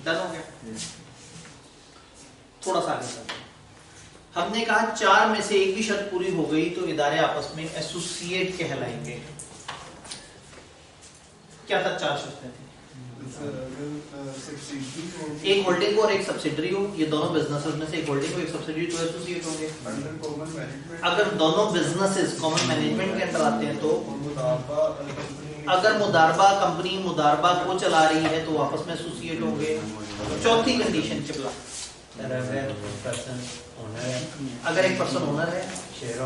Done हो गया। थोड़ा सा आगे चलते हैं। हमने कहा 4 में से एक भी शर्त पूरी हो गई तो इदारे आपस में एसोसिएट कहलाएंगे। क्या था 4 शर्तें थी? एक होल्डिंग हो और एक सब्सिडरी हो, ये दोनों बिजनेसेस में से एक होल्डिंग हो एक सब्सिडरी, तो एसोसिएट होंगे। अगर दोनों बिजनेसेस कॉमन मैनेजमेंट के अंदर आते हैं तो अगर मुदारबा कंपनी मुदारबा को चला रही है तो आपस में एसोसिएट होंगे। चौथी कंडीशन चिपला, अगर एक पर्सन ओनर है, शेयर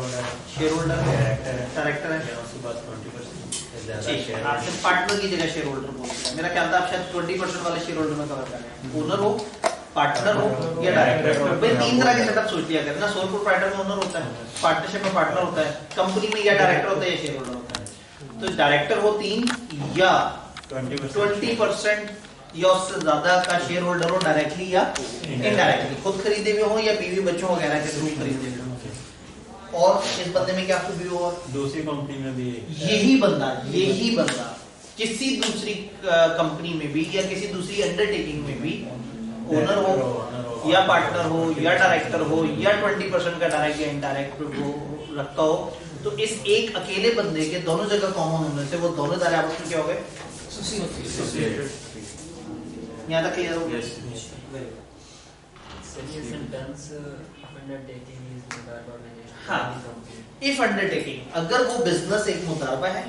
होल्डर है, डायरेक्टर है, आपसे पार्टनर की जगह शेयर होल्डर बोलते हैं। मेरा ख्याल था आप शायद 20% वाले शेयर होल्डर में कवर कर रहे हैं। ओनर हो, पार्टनर हो या डायरेक्टर हो। भाई 3 तरह के सेटअप सोच लिया करें ना। सोल प्रोप्राइटर में ओनर होता है, पार्टनरशिप में पार्टनर होता है, कंपनी में या डायरेक्टर होता है या शेयर होल्डर होता है। तो डायरेक्टर हो 3 या 20% या उससे ज्यादा का शेयर होल्डर हो, डायरेक्टली या इनडायरेक्टली, खुद खरीदे हुए हो या बीवी बच्चों वगैरह के थ्रू खरीदे हुए हो। और इस बंदे में क्या खूबी हो, दूसरी कंपनी में भी यही बंदा किसी दूसरी कंपनी में भी या किसी दूसरी अंडरटेकिंग में भी ओनर हो या पार्टनर हो या डायरेक्टर हो या 20% का डायरेक्ट या इनडायरेक्ट वो रखता हो, तो इस एक अकेले बंदे के दोनों जगह कॉमन होने से वो दोनों दायरे आपस में क्या हो गए? यहाँ तक क्लियर हो गया? हाँ, इफ अंडरटेकिंग, अगर वो बिजनेस एक मुदारबा है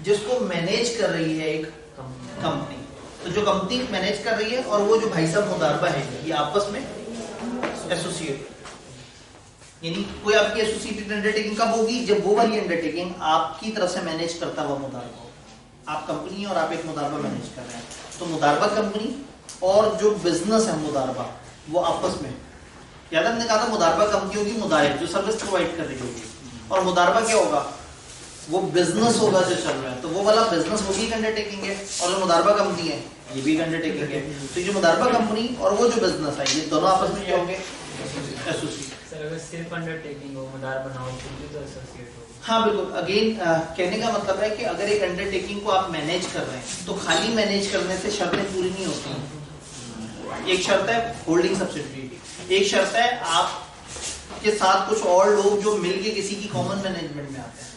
जिसको मैनेज कर रही है एक कंपनी, तो जो कंपनी मैनेज कर रही है और वो जो भाई साहब मुदारबा है ये आपस में एसोसिएट, यानी कोई आपकी एसोसिएटेड अंडरटेकिंग कब होगी? जब वो वाली अंडरटेकिंग आपकी तरफ से मैनेज करता हुआ मुदारबा हो। आप कंपनी और आप एक मुदारबा मैनेज कर रहे हैं, तो मुदारबा कंपनी और जो बिजनेस है मुदारबा वो आपस में, याद हमने कहा था मुदारबा कंपनी होगी मुदारिब जो सर्विस प्रोवाइड कर रही होगी, और मुदारबा क्या होगा? वो बिजनेस होगा जो चल रहा है। तो वो वाला बिजनेस वो भी अंडरटेकिंग है और जो मुदारबा कंपनी है ये भी अंडरटेकिंग है। तो जो मुदारबा कंपनी और वो जो बिजनेस है ये दोनों आपस में क्या होंगे? एसोसिएट। सर अगर सिर्फ अंडरटेकिंग हो, मुदारबा ना हो तो एसोसिएट हो। हाँ बिल्कुल। अगेन कहने का मतलब है कि अगर एक अंडरटेकिंग को आप मैनेज कर रहे हैं तो खाली मैनेज करने से शर्तें पूरी नहीं होती। एक शर्त है होल्डिंग सब्सिडरी की, एक शर्त है आपके साथ कुछ और लोग जो मिलके किसी की कॉमन मैनेजमेंट में आते हैं।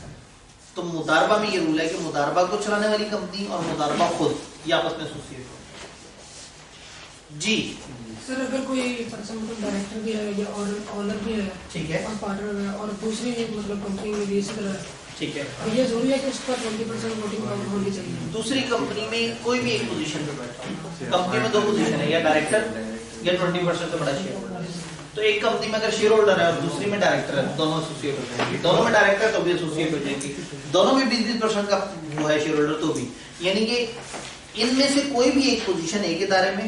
तो मुदारबा में ये रूल है कि मुदारबा को चलाने वाली कंपनी और मुदारबा खुद ये आपस में एसोसिएट हो। जी सर, अगर कोई पर्सन मतलब डायरेक्टर भी है या ऑनर भी है, ठीक है, और पार्टनर है और दूसरी मतलब कंपनी में भी इसी तरह, ठीक है, और ये जरूरी है कि उसका 20% वोटिंग पावर होनी चाहिए। दूसरी कंपनी में कोई भी एक पोजीशन पे बैठा हो, कंपनी में 2 पोजीशन है, या डायरेक्टर या 20% से बड़ा शेयर होल्डर। तो एक कंपनी में अगर शेयर होल्डर है और दूसरी में डायरेक्टर है, दोनों एसोसिएट हो जाएंगे। दोनों में डायरेक्टर तो भी एसोसिएट हो जाएंगे, दोनों में 20% का वो है शेयर होल्डर तो भी, यानी कि इनमें से कोई भी एक पोजीशन एक इदारे में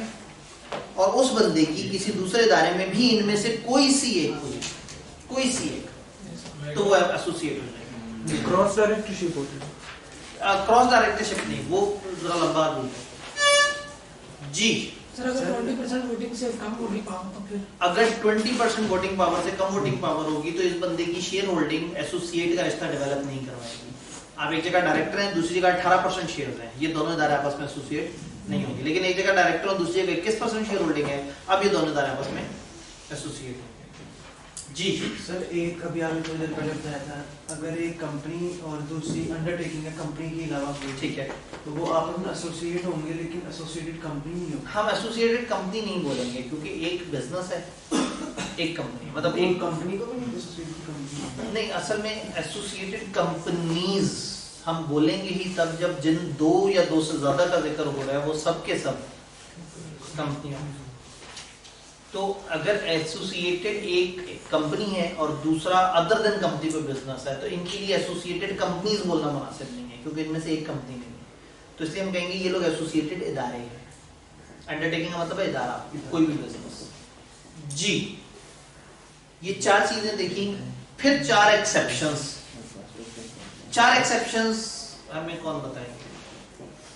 और उस बंदे की किसी दूसरे इदारे में भी इनमें से कोई सी एक तो वो एसोसिएट हो जाएंगे। क्रॉस डायरेक्टरशिप होती है? क्रॉस डायरेक्टरशिप नहीं, वो जरा लंबा रूल है। जी सर, अगर 20% वोटिंग से कम वोटिंग पावर तो फिर अगर 20% वोटिंग पावर से कम वोटिंग पावर होगी तो इस बंदे की शेयर होल्डिंग एसोसिएट का रिश्ता डेवलप नहीं करवाएगी। आप एक जगह डायरेक्टर हैं, दूसरी जगह 18% शेयर हैं, ये दोनों इदारे आपस में एसोसिएट नहीं होंगे। लेकिन एक जगह डायरेक्टर और दूसरी जगह 21% शेयर होल्डिंग है, अब ये दोनों इदारे आपस में एसोसिएट होंगे। जी सर, एक अभी आपने थोड़ी देर पहले बताया था, अगर एक कंपनी और दूसरी अंडरटेकिंग है कंपनी के अलावा कोई, ठीक है, तो वो आपस में एसोसिएट होंगे लेकिन एसोसिएटेड कंपनी नहीं होगी। हम एसोसिएटेड कंपनी नहीं बोलेंगे क्योंकि एक बिजनेस है, एक कंपनी, मतलब एक एक कंपनी को भी नहीं एसोसिएटेड कंपनी नहीं, असल में एसोसिएटेड कंपनीज हम बोलेंगे ही तब जब जिन 2 या 2 से ज्यादा का जिक्र हो रहा है वो सब के सब कंपनियां। तो अगर एसोसिएटेड एक कंपनी है और दूसरा अदर देन कंपनी पे बिजनेस है तो इनके लिए एसोसिएटेड कंपनीज बोलना मुनासिब नहीं है क्योंकि इनमें से एक कंपनी नहीं है। तो इसलिए हम कहेंगे ये लोग एसोसिएटेड इदारे हैं। अंडरटेकिंग का मतलब है इदारा, कोई भी बिजनेस। जी ये 4 चीजें देखी, फिर 4 एक्सेप्शंस। 4 एक्सेप्शंस हमें कौन बताएंगे?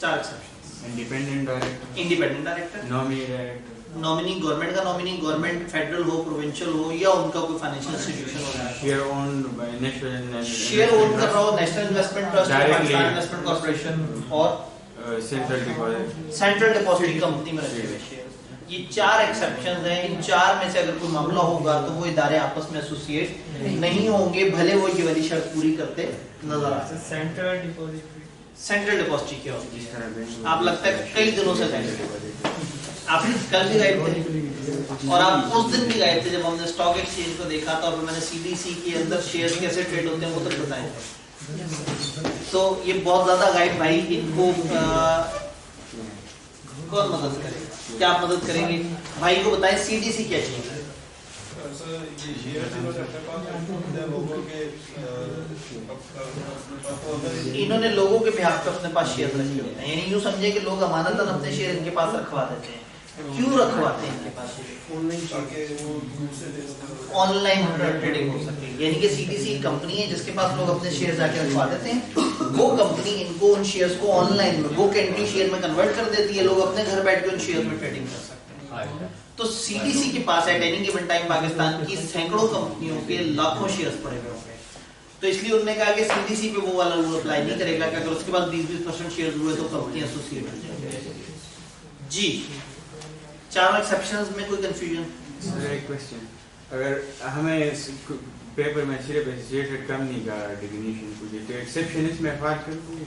4 exceptions. Independent director, nominee government का नॉमिनी, गवर्नमेंट फेडरल हो, प्रोविंशियल हो, या उनका कोई फाइनेंशियल इंस्टीट्यूशन हो, share owned by national, share own कर रहा हो national investment trust, Pakistan investment corporation और सेंट्रल डिपॉजिटरी कंपनी में रखे हुए शेयर। ये 4 एक्सेप्शंस हैं। इन 4 में से अगर कोई मामला होगा तो वो इदारे आपस में एसोसिएट नहीं होंगे, भले वो ये वाली शर्त पूरी करते नजर आए। सेंट्रल डिपॉजिटरी, सेंट्रल डिपॉजिटरी क्या होती है? आप लगता है कई दिनों से गए थे, आप कल भी गए थे और आप उस दिन भी गए थे जब हमने स्टॉक एक्सचेंज को देखा था और मैंने सीडीसी के अंदर शेयर कैसे ट्रेड होते हैं वो तक बताया था। तो ये बहुत ज्यादा गाइड भाई, इनको कौन मदद करेगा? क्या आप मदद करेंगे? भाई को बताएं सीडीसी क्या चीज है। इन्होंने लोगों के बिहाफ पे अपने पास शेयर रखे होते हैं, यानी यूं समझे कि लोग अमानतन अपने शेयर इनके पास रखवा देते हैं। क्यों रखवाते हैं इनके पास? ऑनलाइन ट्रेडिंग हो सके, यानी कि सीडीसी कंपनी है जिसके पास लोग अपने शेयर जाके रखवा देते हैं। वो कंपनी इनको उन शेयर्स को ऑनलाइन में बुक एंट्री शेयर में कन्वर्ट कर देती है, लोग अपने घर बैठ के उन शेयर में ट्रेडिंग कर सकते हैं। तो सीडीसी के पास at any given time Pakistan की सैकड़ों कंपनियों के लाखों शेयर्स पड़े हुए होंगे। तो इसलिए उन्होंने कहा कि सीडीसी पे वो वाला रूल अप्लाई नहीं करेगा कि अगर उसके पास 20% शेयर हुए तो कंपनी एसोसिएट हो जाएगी। जी, 4 एक्सेप्शंस में कोई कंफ्यूजन? सर एक क्वेश्चन, अगर हमें पेपर में सिर्फ एसोसिएटेड कंपनी का डेफिनेशन पूछे तो एक्सेप्शन इसमें फार कर दूंगी?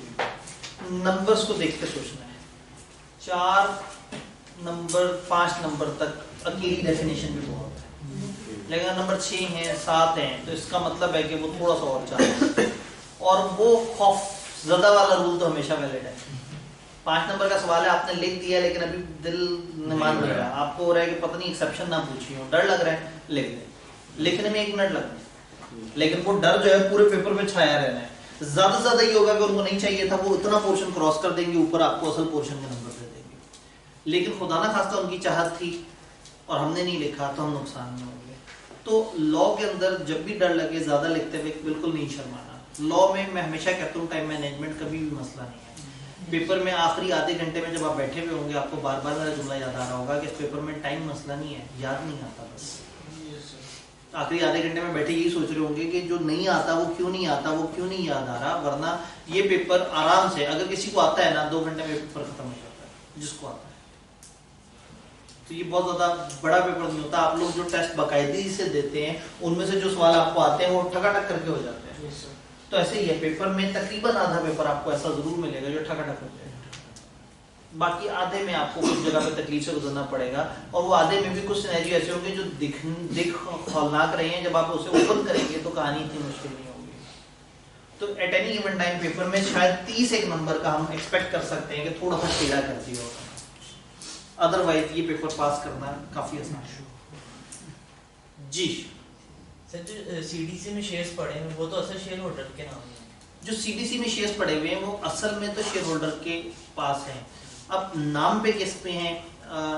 नंबर्स को देख के सोचना है। 4 नंबर 5 नंबर तक अकेली डेफिनेशन भी बहुत है, लेकिन नंबर 6 है 7 है तो इसका मतलब है कि वो थोड़ा सा और चाहते हैं। और वो खौफ ज़्यादा वाला रूल तो हमेशा वैलिड है। 5 नंबर का सवाल है, आपने लिख दिया लेकिन अभी दिल नहीं मान रहा, आपको हो रहा है कि पता नहीं एक्सेप्शन ना पूछी हो, डर लग रहा है, लिख दे। लिखने में 1 मिनट लगता है, लेकिन वो डर जो है पूरे पेपर में छाया रहना है। ज्यादा से ज्यादा ये होगा कि उनको नहीं चाहिए था वो इतना पोर्शन क्रॉस कर देंगे, ऊपर आपको असल पोर्शन के नंबर दे देंगे। लेकिन खुदा ना खास्ता उनकी चाहत थी और हमने नहीं लिखा तो हम नुकसान में होंगे। तो लॉ के अंदर जब भी डर लगे ज्यादा लिखते हुए बिल्कुल नहीं शर्माना। लॉ में मैं हमेशा कहता हूँ टाइम मैनेजमेंट कभी भी मसला नहीं है। पेपर में आखिरी आधे घंटे में जब आप बैठे हुए होंगे आपको बार बार मेरा जुमला याद आ रहा होगा कि इस पेपर में टाइम मसला नहीं है, याद नहीं आता। बस आखिरी आधे घंटे में बैठे यही सोच रहे होंगे कि जो नहीं आता वो क्यों नहीं आता, वो क्यों नहीं याद आ रहा। वरना ये पेपर आराम से अगर किसी को आता है ना 2 घंटे में पेपर खत्म हो जाता है जिसको आता है। तो ये बहुत ज्यादा बड़ा पेपर नहीं होता। आप लोग जो टेस्ट बाकायदगी से देते हैं उनमें से जो सवाल आपको आते हैं वो ठकाठक करके हो जाते हैं। तो ऐसे ही है, पेपर में तकरीबन आधा पेपर आपको ऐसा जरूर मिलेगा जो ठकाठक हो जाएगा। बाकी आधे में आपको कुछ जगह पे तकलीफ से गुजरना पड़ेगा और वो आधे में भी कुछ सिनेरियो ऐसे होंगे जो दिख खौलनाक रहे हैं, जब आप उसे ओपन करेंगे तो कहानी इतनी मुश्किल नहीं होगी। तो eight any given time paper में शायद 30 एक नंबर का हम एक्सपेक्ट कर सकते हैं कि थोड़ा सा टेढ़ा कर दिया होगा, अदरवाइज ये पेपर पास करना काफी आसान है। जी सर, जो सीडीसी में शेयर्स पड़े हैं वो तो असल शेयर होल्डर के नाम है। जो सीडीसी में शेयर्स पड़े हुए हैं वो असल में तो शेयर होल्डर के पास हैं। अब नाम पे किस पे हैं,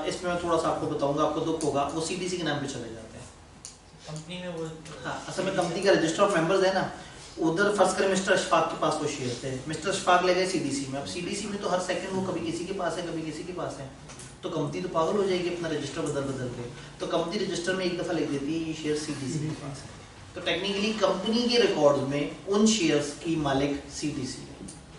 इसमें मैं थोड़ा सा आपको बताऊंगा, आपको दुख होगा, वो सीडीसी के नाम पे चले जाते हैं। कंपनी में वो हाँ, असल में कंपनी का रजिस्टर ऑफ मेंबर्स है ना, उधर फर्ज करें मिस्टर अशफाक के पास वो शेयर थे, मिस्टर अशफाक ले गए सीडीसी में। अब सीडीसी में तो हर सेकंड वो कभी किसी के पास है कभी किसी के पास है, तो कंपनी तो पागल हो जाएगी अपना रजिस्टर बदल बदल के। तो कंपनी रजिस्टर में एक दफा लिख देती है ये शेयर सीडीसी के पास है। तो टेक्निकली कंपनी के रिकॉर्ड्स में उन शेयर्स की मालिक सीडीसी है।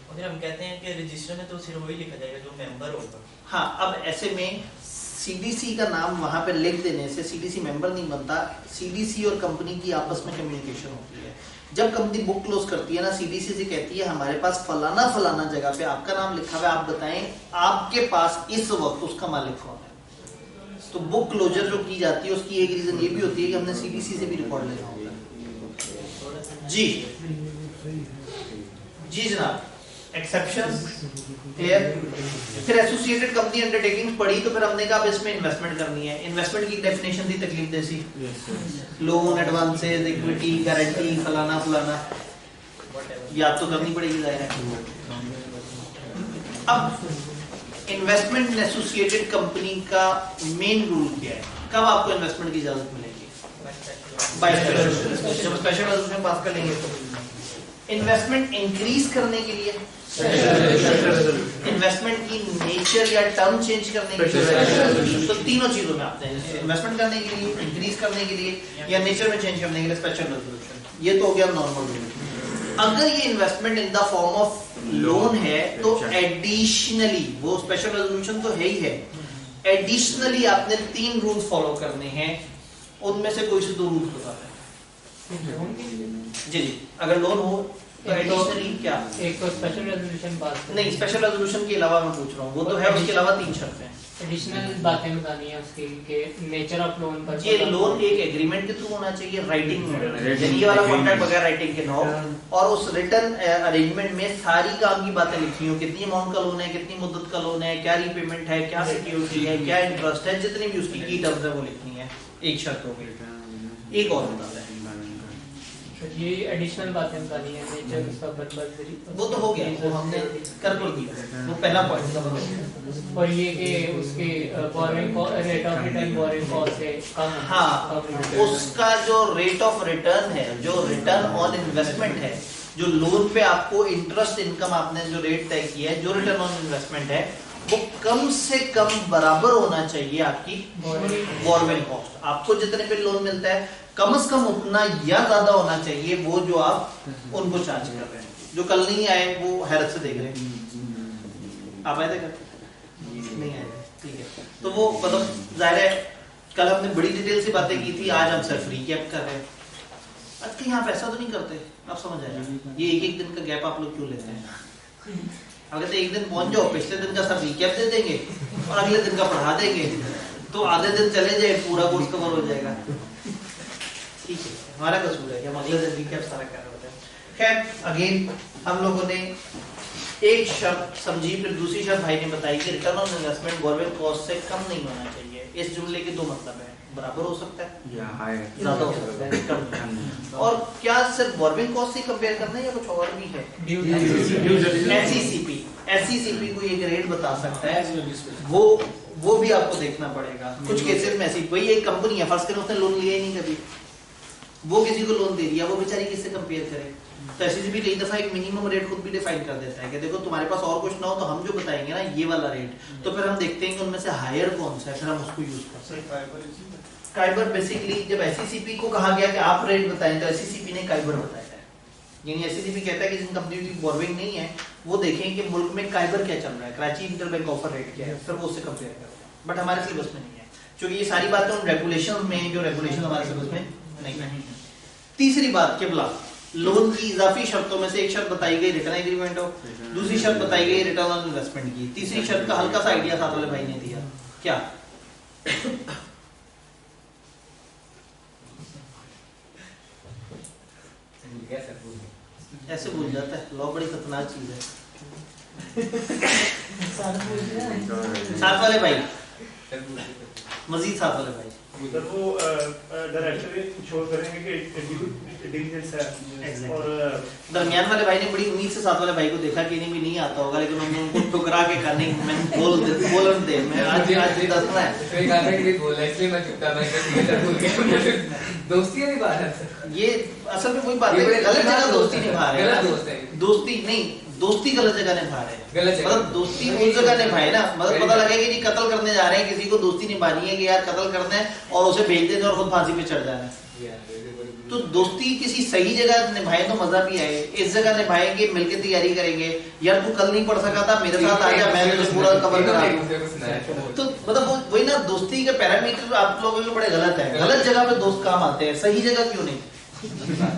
और हम कहते हैं कि रजिस्टर में तो सिर्फ वही लिखा जाएगा जो मेंबर होगा। हाँ, अब ऐसे में सीडीसी का नाम वहां पे लिख देने से सीडीसी मेंबर नहीं बनता। सीडीसी और कंपनी की आपस में कम्युनिकेशन होती है। जब कंपनी बुक क्लोज करती है ना, सीडीसी से कहती है हमारे पास फलाना फलाना जगह पे आपका नाम लिखा हुआ है, आप बताएं आपके पास इस वक्त उसका मालिक कौन है। तो बुक क्लोजर जो की जाती है उसकी एक रीजन ये भी होती है कि हमने सीडीसी से भी रिकॉर्ड लेना होता है। जी जी जनाब, एक्सेप्शंस क्लियर। फिर एसोसिएटेड कंपनी अंडरटेकिंग पढ़ी तो फिर हमने कहा इसमें इन्वेस्टमेंट करनी है। इन्वेस्टमेंट की डेफिनेशन थी तकलीफ जैसी, लोन, एडवांसेस, इक्विटी, गारंटी, फलाना फलाना, याद तो करनी पड़ेगी जाहिर है। अब इन्वेस्टमेंट इन एसोसिएटेड कंपनी का मेन रूल क्या है, कब आपको इन्वेस्टमेंट की इजाजत मिलेगी? बाय जब स्पेशल रेजोल्यूशन पास कर लेंगे तो। इन्वेस्टमेंट इंक्रीज करने के लिए, इन्वेस्टमेंट की नेचर या टर्म चेंज करने के लिए, तो तीनों चीजों में आते हैं, इन्वेस्टमेंट करने के लिए, इंक्रीज करने के लिए या नेचर में चेंज करने के लिए स्पेशल रेजोल्यूशन। ये तो हो गया नॉर्मल रूल। अगर ये investment in the form of loan है तो एडिशनली, वो स्पेशल रेजोल्यूशन तो है ही है, एडिशनली आपने 3 रूल्स फॉलो करने हैं, उनमें से कोई से 2 रूल्स बता दें। जी जी, अगर लोन हो तो एडिशनली क्या? एक तो स्पेशल रेजोल्यूशन पास नहीं, स्पेशल रेजोल्यूशन के अलावा मैं पूछ रहा हूँ, वो तो है, उसके अलावा 3 शर्तें हैं। एडिशनल बातें बतानी है उसकी के नेचर ऑफ लोन पर। ये लोन एक एग्रीमेंट के थ्रू होना चाहिए, राइटिंग में, यानी ये वाला कॉन्ट्रैक्ट बगैर राइटिंग के ना हो, और उस रिटर्न अरेंजमेंट में सारी काम की बातें लिखी हो, कितनी अमाउंट का लोन है, कितनी मुद्दत का लोन है, क्या रीपेमेंट है, क्या सिक्योरिटी है, क्या इंटरेस्ट है, जितनी भी उसकी की टर्म्स है वो लिखनी है। एक शर्त हो गई। एक और बता दें, ये एडिशनल बातें बतानी है, नेचर उसका बदल वो तो हो गया, वो हमने कर दिया, वो पहला पॉइंट था। और ये कि उसके borrowing rate of return borrowing cost से कम। हाँ, उसका जो रेट ऑफ रिटर्न है, जो रिटर्न ऑन इन्वेस्टमेंट है, जो लोन पे आपको इंटरेस्ट इनकम आपने जो रेट तय किया है, जो रिटर्न ऑन इन्वेस्टमेंट है, वो कम से कम बराबर होना चाहिए आपकी बोरोइंग कॉस्ट। आपको जितने पे लोन मिलता है कम से कम उतना या ज्यादा होना चाहिए वो जो आप उनको चार्ज कर रहे हैं। जो कल नहीं आए वो हैरत से देख रहे हैं। आप आए थे कल? नहीं आए थे, ठीक है। तो वो मतलब जाहिर है कल हमने बड़ी डिटेल से बातें की थी, आज हम सिर्फ रीकैप कर रहे हैं। आज कहीं आप ऐसा तो नहीं करते, आप समझ आएगा ये एक दिन का गैप आप लोग क्यों लेते हैं? अगर तो एक दिन पहुंच जाओ, पिछले दिन का सब रीकैप दे देंगे और अगले दिन का पढ़ा देंगे, तो आधे दिन चले जाए, पूरा कोर्स कवर हो जाएगा। ठीक है, हमारा कसूर है कि हम अगले दिन रिकैप सारा कर रहे होते हैं। खैर, अगेन हम लोगों ने एक शर्त समझी, फिर दूसरी शर्त भाई ने बताई कि return on investment borrowing cost से कम नहीं होना चाहिए। इस जुमले के 2 मतलब है, बराबर हो सकता है या हायर, ज्यादा हो सकता है, कम। और क्या सिर्फ बोरोइंग कॉस्ट से कंपेयर करना है या कुछ और भी है? एसईसीपी, एसईसीपी को एक रेट बता सकता है, वो भी आपको देखना पड़ेगा। कुछ केसेस में ऐसी, वही एक कंपनी है, फर्ज करें उसने लोन लिया ही नहीं कभी, वो किसी को लोन दे दिया, वो बेचारी किससे कंपेयर करे? तो एसईसीपी कई दफा एक मिनिमम रेट खुद भी डिफाइन कर देता है कि देखो तुम्हारे पास और कुछ ना हो तो हम जो बताएंगे ना ये वाला रेट, तो फिर हम देखते हैं कि उनमें से हायर कौन सा है, फिर हम उसको यूज कर सकते हैं। काइबर बेसिकली जब एसईसीपी को कहा गया कि आप रेट बताएं, तो एसईसीपी ने काइबर बताया है। यानी एसईसीपी कहता है कि जिन कंपनी की बोरोइंग नहीं है वो देखें कि मुल्क में काइबर क्या चल रहा है, कराची इंटरबैंक ऑफर रेट क्या है, फिर वो उससे कंपेयर करें। बट हमारे सिलेबस में नहीं है, क्योंकि ये सारी बातें उन रेगुलेशन में, जो रेगुलेशन हमारे सिलेबस में नहीं है। तीसरी बात केवला लोन की इजाफी शर्तों में से एक शर्त बताई गई रिटर्न एग्रीमेंट हो, दूसरी शर्त बताई गई रिटर्न ऑन इन्वेस्टमेंट की, तीसरी शर्त का हल्का सा आइडिया साथ वाले भाई ने दिया, क्या? ऐसे भूल जाता है, लॉ बड़ी खतरनाक चीज है। साथ वाले भाई, मजीद साथ वाले भाई, सर वो डायरेक्टर इंश्योर करेंगे कि डिलीजेंस है। और दरमियान वाले भाई ने बड़ी उम्मीद से साथ वाले भाई को देखा कि इन्हें भी नहीं आता होगा, लेकिन उन्होंने उनको ठुकरा के करने मैं बोलन दे मैं आज दसना है तो एक आदमी भी बोला इसलिए मैं चुप था, मैं भूल गया। दोस्ती वाली बात है सर, ये असल में कोई बात है, गलत जगह दोस्ती निभा रहे हैं, गलत दोस्त है, दोस्ती नहीं, दोस्ती गलत जगह निभा रहे हैं। गलत जगह, मतलब दोस्ती उस जगह निभाए ना, मतलब पता लगे कि जी कत्ल करने जा रहे हैं किसी को, दोस्ती निभानी है कि यार कत्ल करना है और उसे भेज देना और खुद फांसी पे चढ़ जाना है। तो दोस्ती किसी सही जगह निभाए तो मजा भी आए। इस जगह निभाएंगे, मिलके तैयारी करेंगे, यार तू कल नहीं पढ़ सका था मेरे साथ आ जा, मैं तुझे पूरा कवर करा दूं। तो मतलब वही ना, दोस्ती के पैरामीटर आप लोगों के बड़े गलत है, गलत जगह पे दोस्त काम आते हैं, सही जगह क्यों नहीं?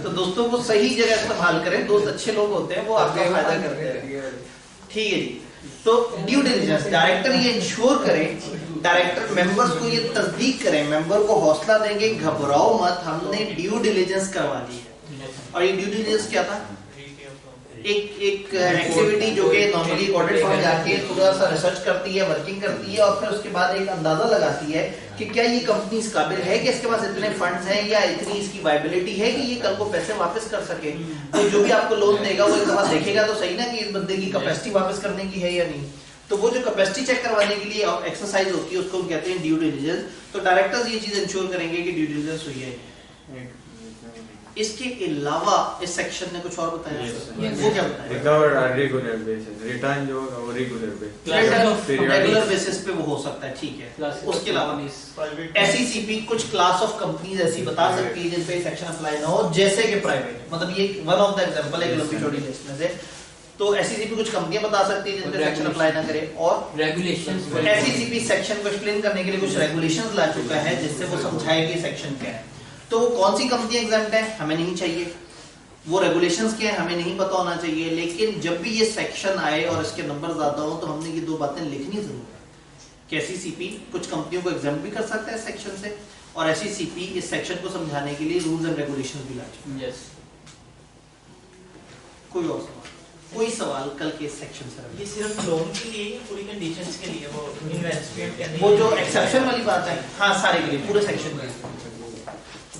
तो दोस्तों को सही जगह इस्तेमाल करें, दोस्त अच्छे लोग होते हैं वो आपका फायदा करते हैं। ठीक है जी, तो ड्यू डिलिजेंस, डायरेक्टर ये इंश्योर करें, डायरेक्टर मेंबर्स को ये तस्दीक करें, मेंबर को हौसला देंगे घबराओ मत, हमने ड्यू डिलिजेंस करवा ली है। और ये ड्यू डिलिजेंस क्या था? एक एक्टिविटी जो कि नॉर्मली ऑडिट फर्म जाके थोड़ा सा रिसर्च करती है, वर्किंग करती है, और फिर उसके बाद एक अंदाजा लगाती है कि क्या ये कंपनी इस काबिल है कि इसके पास इतने फंड्स हैं या इतनी इसकी वायबिलिटी है कि ये कल को पैसे वापस कर सके। तो जो भी आपको लोन देगा वो एक दफा देखेगा तो सही ना कि इस बंदे की कैपेसिटी वापस करने की है या नहीं। तो वो जो कैपेसिटी चेक करवाने के लिए एक्सरसाइज होती है उसको कहते हैं ड्यू डिलिजेंस। तो डायरेक्टर्स ये चीज इंश्योर करेंगे कि ड्यू डिलिजेंस हुई है। इसके अलावा इस सेक्शन ने कुछ और बताया है, वो क्या बताया? Recover on regular basis, return जो होगा वो रेगुलर बेसिस, रेगुलर बेसिस पे वो हो सकता है, ठीक है। उसके अलावा एसईसीपी कुछ क्लास ऑफ कंपनीज ऐसी बता सकती है जिन पे सेक्शन अप्लाई ना हो, जैसे कि प्राइवेट, मतलब ये वन ऑफ द एग्जांपल है एक लंबी छोटी लिस्ट में से। तो एससीसीपी कुछ कंपनियां बता सकती है जिनके सेक्शन अप्लाई ना करे, और रेगुलेशंस एससीसीपी सेक्शन को एक्सप्लेन करने के लिए कुछ रेगुलेशंस ला चुका है जिससे वो समझाए कि सेक्शन क्या है। तो वो कौन सी कंपनी एग्जाम्प्ट है हमें नहीं चाहिए, वो रेगुलेशंस क्या है हमें नहीं पता होना चाहिए, लेकिन जब भी ये सेक्शन आए और इसके नंबर ज्यादा हो तो हमने ये दो बातें लिखनी जरूर है कि एससीसीपी कुछ कंपनियों को एग्जाम्प्ट भी कर सकता है सेक्शन से, और एससीसीपी इस सेक्शन को समझाने के लिए रूल्स एंड रेगुलेशंस भी ला चुका है। यस कोई और सवाल, कोई सवाल कल के सेक्शन से? ये सिर्फ लोन के लिए या पूरी कंडीशंस के लिए, वो इन्वेस्टमेंट करने वो जो एक्सेप्शन वाली बात है, हाँ सारे के लिए पूरे सेक्शन के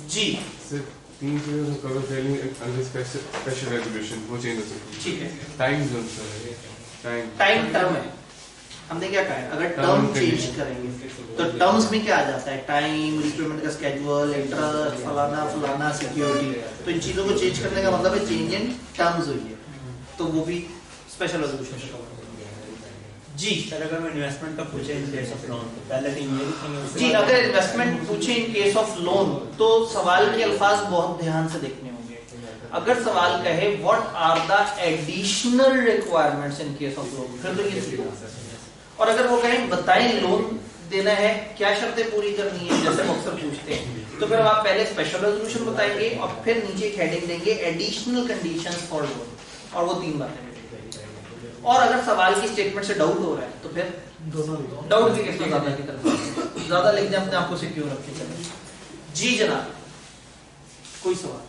जी सिर्फ 3 चीजों को कवर करनी अंडर स्पेशल रेगुलेशन वो चेंज हो सकती है। ठीक है, time zone sir, time term है, हमने क्या कहा है अगर टर्म चेंज करेंगे तो टर्म्स में क्या आ जाता है, टाइम, रिपेमेंट का स्केड्यूल, इंटरेस्ट, फलाना फलाना, सिक्योरिटी, तो इन चीजों को चेंज करने का मतलब है चेंज इन टर्म्स हुई है, तो वो भी स्पेशल रेजोल्यूशन से कवर जी। सर अगर मैं इन्वेस्टमेंट का पूछे इन केस ऑफ लोन तो पहले तो ये लिखेंगे जी, अगर इन्वेस्टमेंट पूछे इन केस ऑफ लोन तो सवाल के अल्फाज बहुत ध्यान से देखने होंगे। अगर सवाल कहे what are the additional requirements in case of loan, फिर तो ये सीधा, और अगर वो कहें बताएं लोन देना है क्या शर्तें पूरी करनी है जैसे वो अक्सर पूछते हैं, तो फिर आप पहले स्पेशल रेजोल्यूशन बताएंगे और फिर नीचे एक हेडिंग देंगे एडिशनल कंडीशंस फॉर लोन, और वो 3 बातें। और अगर सवाल की स्टेटमेंट से डाउट हो रहा है तो फिर दोनों डाउट के केस में ज्यादा की तरफ ज्यादा लिख दें, अपने आप को सिक्योर रख के चलें। जी जनाब, कोई सवाल?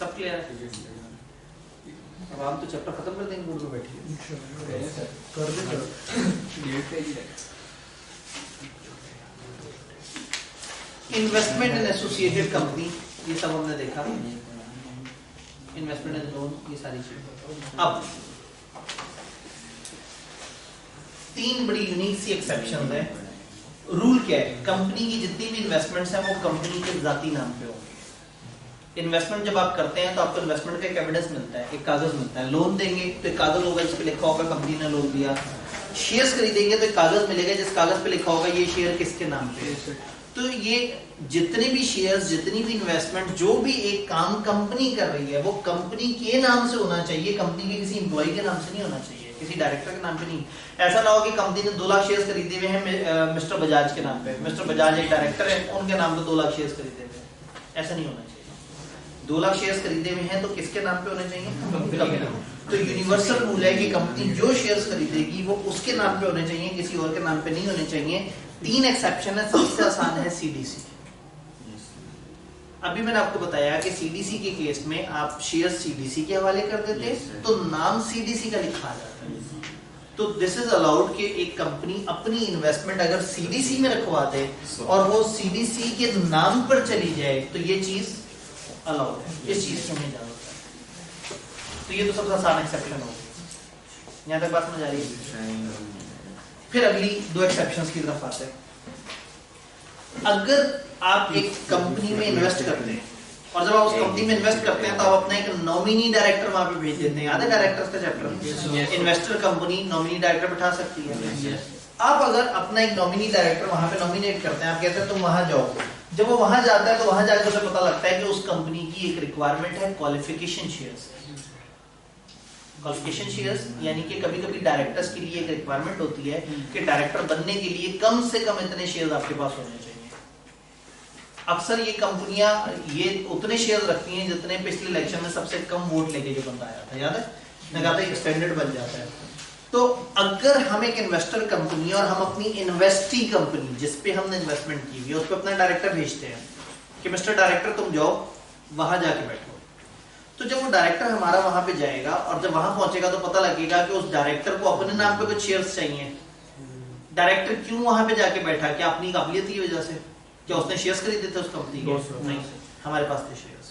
सब क्लियर है? अब हम तो चैप्टर खत्म कर देंगे, बोर्ड पे बैठिए कर दे। इन्वेस्टमेंट इन एसोसिएटेड कंपनी, ये सब हमने देखा, इन्वेस्टमेंट इन लोन, ये सारी चीजें। अब 3 बड़ी यूनिक सी एक्सेप्शंस है। रूल क्या है, कंपनी की जितनी भी इन्वेस्टमेंट्स हैं वो कंपनी के जाती नाम पे होंगे। इन्वेस्टमेंट जब आप करते हैं तो आपको इन्वेस्टमेंट का एक एविडेंस मिलता है, एक कागज मिलता है। लोन देंगे तो एक कागज होगा जिस पे लिखा होगा कंपनी ने लोन दिया, शेयर्स खरीदेंगे तो एक कागज मिलेगा जिस कागज पे लिखा होगा ये शेयर किसके नाम पे है। तो ये जितने भी शेयर्स, जितनी भी इन्वेस्टमेंट, जो भी एक काम कंपनी कर रही है वो कंपनी के नाम से होना चाहिए, कंपनी के किसी एम्प्लॉय के नाम से नहीं होना चाहिए, किसी डायरेक्टर के नाम पे नहीं। ऐसा ना हो कि कंपनी ने 2 लाख शेयर्स खरीदे हुए हैं मिस्टर बजाज के नाम पे, मिस्टर बजाज एक डायरेक्टर है, उनके नाम पे 2 लाख शेयर्स खरीदे हुए हैं, ऐसा नहीं होना चाहिए। 2 लाख शेयर्स खरीदे हुए हैं तो किसके नाम पे होने चाहिए, कंपनी के नाम। तो यूनिवर्सल रूल है कि कंपनी जो शेयर्स खरीदेगी वो उसके नाम पे होने चाहिए, किसी और के नाम पे नहीं होने चाहिए। 3 एक्सेप्शन है, सबसे आसान है सीडीसी। अभी मैंने आपको बताया कि सीडीसी के केस में आप शेयर सीडीसी के हवाले कर देते तो नाम सीडीसी का लिखा जाता है। तो दिस इज अलाउड कि एक कंपनी अपनी इन्वेस्टमेंट अगर सीडीसी में रखवा दे और वो सीडीसी के नाम पर चली जाए तो ये चीज अलाउड है, इस चीज को नहीं जाना है। तो ये तो सबसे आसान एक्सेप्शन होगी। यहाँ तक बात समझ आ रही है? फिर अगली 2 एक्सेप्शंस की तरफ आते हैं। अगर आप एक कंपनी में इन्वेस्ट करते हैं और जब आप उस कंपनी में इन्वेस्ट करते हैं तो आप अपना एक नॉमिनी डायरेक्टर वहां पे भेज देते हैं। याद है डायरेक्टर्स का chapter? Investor company nominee director बिठा सकती है। आप अगर अपना एक नॉमिनी डायरेक्टर वहां पे नॉमिनेट करते हैं, आप कहते हैं तुम वहां जाओ, जब वो वहां जाता है तो वहां जाकर उसे पता लगता है कि उस कंपनी की एक रिक्वायरमेंट है क्वालिफिकेशन शेयर्स। क्वालिफिकेशन शेयर्स यानी कि कभी-कभी डायरेक्टर्स के लिए एक रिक्वायरमेंट होती है कि डायरेक्टर बनने के लिए कम से कम इतने शेयर्स आपके पास होने चाहिए। अक्सर ये कंपनियां ये उतने शेयर्स रखती हैं जितने पिछले इलेक्शन में सबसे कम वोट लेके जो बंदा आया था, याद है? लगातार एक स्टैंडर्ड बन जाता है। तो अगर हम एक इन्वेस्टर कंपनी और हम अपनी इन्वेस्टी कंपनी जिस पे हमने इन्वेस्टमेंट की हुई है उस पर अपना डायरेक्टर भेजते हैं कि मिस्टर डायरेक्टर तुम जाओ वहां जाके बैठो, तो जब वो डायरेक्टर हमारा वहां पे जाएगा और जब वहां पहुंचेगा तो पता लगेगा कि उस डायरेक्टर को अपने नाम पे कुछ शेयर्स चाहिए। डायरेक्टर क्यों वहां पे जाके बैठा? क्या अपनी काबिलियत की वजह से? क्या उसने शेयर्स खरीदे थे उस कंपनी के? नहीं, हमारे पास थे शेयर्स।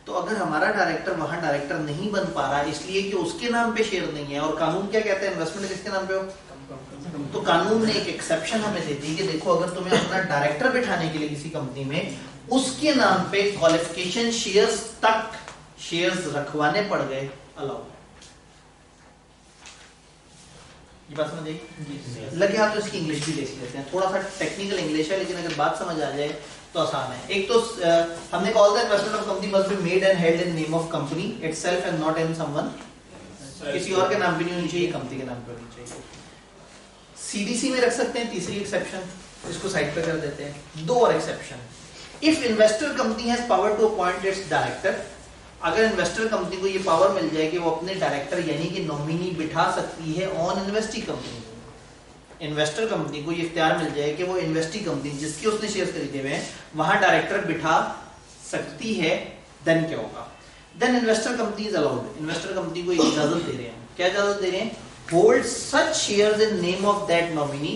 तो अगर हमारा डायरेक्टर वहां डायरेक्टर नहीं बन पा रहा इसलिए कि उसके नाम पे शेयर नहीं है, और कानून क्या कहता है इन्वेस्टमेंट किसके नाम पे हो, तो कानून ने एक एक्सेप्शन हमें दे दी कि देखो अगर तुम्हें अपना डायरेक्टर बिठाने के लिए किसी कंपनी में उसके नाम पे क्वालिफिकेशन शेयर्स तक शेयर्स रखवाने पड़ गए, अलाउ। ये बात समझ आई? लगे आप तो इसकी इंग्लिश भी देख लेते हैं, थोड़ा सा टेक्निकल इंग्लिश है लेकिन अगर बात समझ आ जाए तो आसान है। एक तो हमने कहा था investment of company must be made and held in name of company itself and not in someone, किसी और के नाम पे नहीं होनी चाहिए, कंपनी के नाम पे होनी चाहिए। सीडीसी में रख सकते हैं तीसरी एक्सेप्शन, इसको साइड पे कर देते हैं। दो और exception, if investor company has power to appoint its director, अगर इन्वेस्टर कंपनी को ये पावर मिल जाए कि वो अपने डायरेक्टर यानी कि नॉमिनी बिठा सकती है on investee company, investor company को ये इख्तियार मिल जाए कि वो इन्वेस्टी कंपनी जिसके उसने शेयर खरीदे हुए हैं वहां डायरेक्टर बिठा सकती है, देन क्या होगा? Then investor company is allowed, investor company को इजाजत दे रहे हैं, क्या इजाजत दे रहे हैं? Hold such shares in name of that nominee,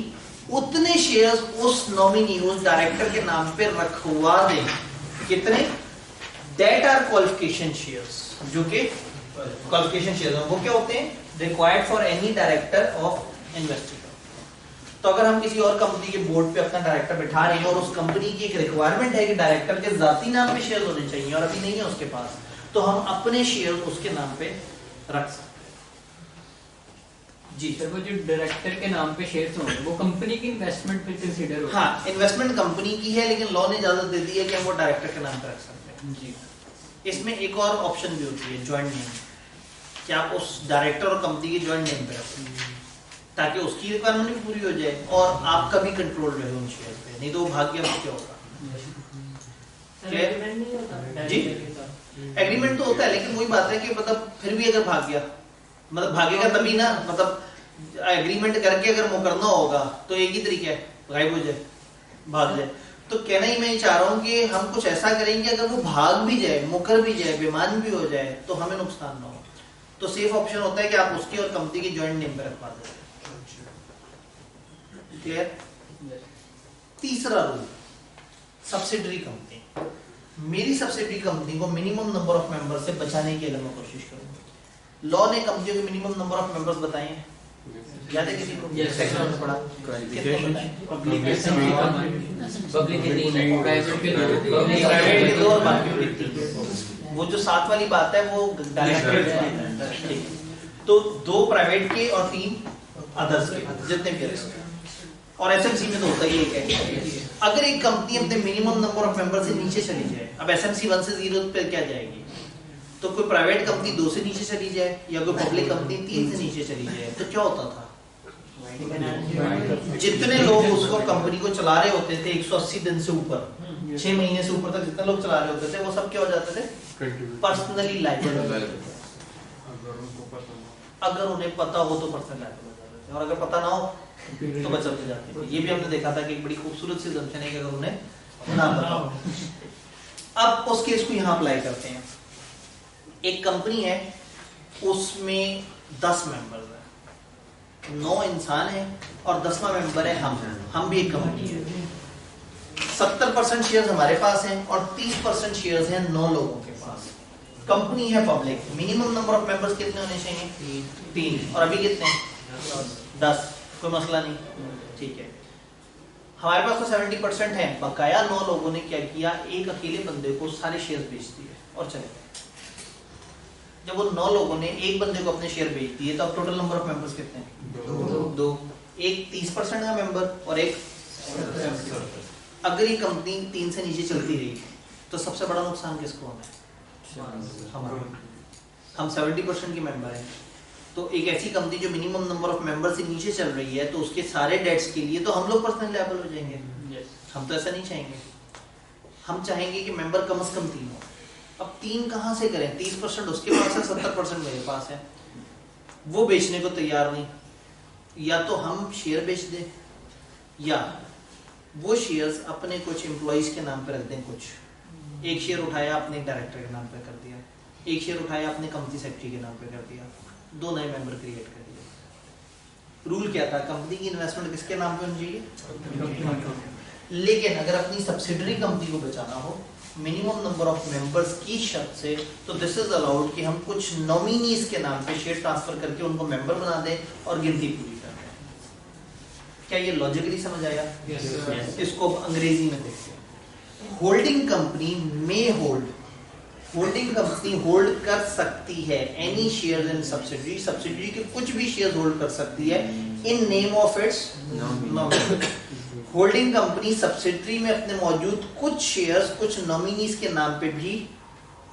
उतने शेयर्स उस नॉमिनी उस डायरेक्टर के नाम पे रखवा दें, कितने? दैट आर क्वालिफिकेशन शेयर्स, जो कि क्वालिफिकेशन शेयर्स वो क्या होते हैं? Required for any director of investee. तो अगर हम किसी और कंपनी के बोर्ड पे अपना डायरेक्टर बिठा रहे हैं और उस कंपनी की एक रिक्वायरमेंट है कि डायरेक्टर के जाती नाम पे शेयर होने चाहिए और अभी नहीं है उसके पास, तो हम अपने शेयर उसके नाम पे रख सकते हैं। जी सर, वो जो डायरेक्टर के नाम पे शेयर्स होंगे वो कंपनी की इन्वेस्टमेंट पे कंसीडर होगा? हाँ, इन्वेस्टमेंट कंपनी की है, लेकिन लॉ ने इजाजत दे दी है कि हम वो डायरेक्टर के नाम पे रख सकते हैं। जी। इसमें एक और ऑप्शन भी होती है, ज्वाइंट नेम, कि आप उस डायरेक्टर और कंपनी के ज्वाइंट नेम पे रखें ताकि उसकी रिक्वायरमेंट भी पूरी हो जाए और आपका भी कंट्रोल रहे उन शेयर पे, नहीं तो वो भाग गया तो क्या होगा? जी, एग्रीमेंट तो होता है, लेकिन वही बात है कि मतलब फिर भी अगर भाग गया, मतलब भागेगा तभी ना, मतलब एग्रीमेंट करके अगर मुकरना होगा तो एक ही तरीका है, गायब हो जाए, भाग जाए। तो कहना ही मैं ये चाह रहा हूँ कि हम कुछ ऐसा करेंगे अगर वो भाग भी जाए, मुकर भी जाए, बेमान भी हो जाए तो हमें नुकसान ना हो। तो सेफ ऑप्शन होता है कि आप उसकी और कंपनी की ज्वाइंट नेम पे रखवा दें। क्लियर? तीसरा रूल, सब्सिडरी कंपनी। मेरी सब्सिडरी कंपनी को मिनिमम नंबर ऑफ मेंबर से बचाने की अगर मैं कोशिश करूँ, लॉ ने कंपनियों के मिनिमम नंबर ऑफ मेंबर्स बताए हैं, याद है किसी को? सेक्शन में पढ़ा, कितने बताए? पब्लिक के 3 प्राइवेट के 2 और बाकी के 3। वो जो 7 वाली बात है वो डायरेक्ट, तो 2 प्राइवेट के और 3 अदर्स के, जितने भी हैं। और एसएमसी में तो होता ही एक है। अगर एक कंपनी अपने मिनिमम नंबर ऑफ मेंबर से नीचे चली जाए, अब एसएमसी 1 से 0 पे क्या जाएगी, तो कोई प्राइवेट कंपनी 2 से नीचे चली जाए या कोई पब्लिक कंपनी 3 से नीचे चली जाए, तो क्या होता था? जितने लोग उसको कंपनी को चला रहे होते थे 180 दिन से ऊपर, 6 महीने से ऊपर तक जितने लोग चला रहे होते थे वो सब क्या हो जाते थे? Personally liable. अगर उन्हें पता हो तो पर्सनल लायबल हो जाते थे, और अगर पता ना हो तो बचते जाते थे। ये भी हमने देखा था कि एक बड़ी खूबसूरत सी assumption है कि अगर उन्हें ना पता हो। अब उस केस को यहाँ अप्लाई करते हैं। एक कंपनी है, उसमें 10 मेंबर्स हैं, 9 इंसान हैं और 10वां मेंबर है हम भी एक कंपनी है। 70% शेयर्स हमारे पास हैं और 30% शेयर्स हैं 9 लोगों के पास। कंपनी है public, minimum number of members कितने होने चाहिए? 3। और अभी कितने? 10। कोई मसला नहीं, ठीक है। हमारे पास तो 70% है, बकाया 9 लोगों ने क्या किया, एक अकेले बंदे को सारे शेयर बेच दिए और चले गए। जब वो 9 लोगों ने एक बंदे को अपने शेयर बेच दिए तो अब टोटल नंबर ऑफ मेंबर्स कितने हैं? 2। एक 30% का मेंबर और एक। अगर ये कंपनी 3 से नीचे चलती रही तो सबसे बड़ा नुकसान किसको होना है? हमारा। हम 70% के मेंबर हैं, तो एक ऐसी कंपनी जो मिनिमम नंबर ऑफ मेंबर से नीचे चल रही है तो उसके सारे डेट्स के लिए तो हम लोग पर्सनल लायबल हो जाएंगे। हम तो ऐसा नहीं चाहेंगे, हम चाहेंगे कि मेंबर कम से कम 3 हो। अब 3 कहाँ से करें? 30% उसके पास है, 70% मेरे पास है, वो बेचने को तैयार नहीं। या तो हम शेयर बेच दें या वो शेयर्स अपने कुछ एम्प्लॉइज के नाम पे रख दें। कुछ एक शेयर उठाया अपने डायरेक्टर के नाम पे कर दिया, एक शेयर उठाया अपने कंपनी सेक्रेटरी के नाम पे कर दिया, 2 नए मेंबर क्रिएट कर दिए। रूल क्या था? कंपनी की इन्वेस्टमेंट किसके नाम पे होनी चाहिए? लेकिन अगर अपनी सब्सिडरी कंपनी को बचाना हो मिनिमम नंबर ऑफ मेंबर्स की शर्त से, तो दिस इज अलाउड कि हम कुछ नॉमिनीज के नाम पे शेयर ट्रांसफर करके उनको मेंबर बना दें और गिनती पूरी कर दें। क्या ये लॉजिकली समझ आया? इसको अंग्रेजी में देखते हैं। होल्डिंग कंपनी में होल्डिंग कंपनी होल्ड कर सकती है any share in subsidiary, subsidiary के कुछ भी शेयर होल्ड कर सकती है in name of its nominee. Holding company subsidiary में अपने मौजूद कुछ शेयर्स कुछ नॉमिनीज के नाम पे भी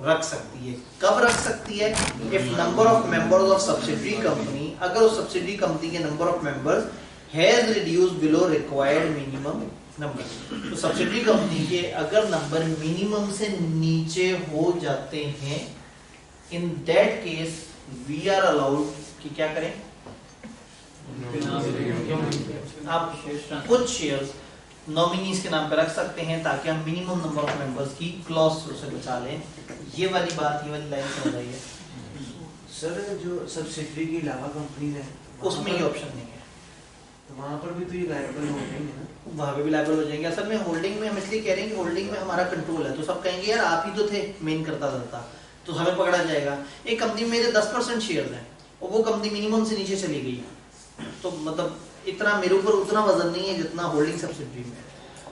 रख सकती है। कब रख सकती है? If number of members of subsidiary company, अगर उस सब्सिडरी कंपनी के number of members has reduced below required minimum number. तो सब्सिडरी कंपनी के अगर नंबर मिनिमम से नीचे हो जाते हैं, in that case we are allowed कि क्या करें, आप कुछ शेयर्स नॉमिनीज के नाम पे रख सकते हैं ताकि हम मिनिमम नंबर ऑफ मेंबर्स की क्लॉज से बचा लें। ये वाली बात, ये वाली लाइन समझ आई है? सर जो सब्सिडरी के अलावा कंपनी है उसमें ये ऑप्शन नहीं है, तो वहाँ पर भी तो ये लायबल हो जाएंगे ना? वहाँ पे भी लायबल हो जाएंगे। असल में होल्डिंग में हम इसलिए कह रहे हैं कि होल्डिंग में हमारा कंट्रोल है, तो सब कहेंगे यार आप ही तो थे मेन करता धरता, तो हमें पकड़ा जाएगा। एक कंपनी में मेरे 10% शेयर हैं और वो कंपनी मिनिमम से नीचे चली गई, तो मतलब इतना मेरे ऊपर उतना वजन नहीं है जितना होल्डिंग सब्सिडरी में,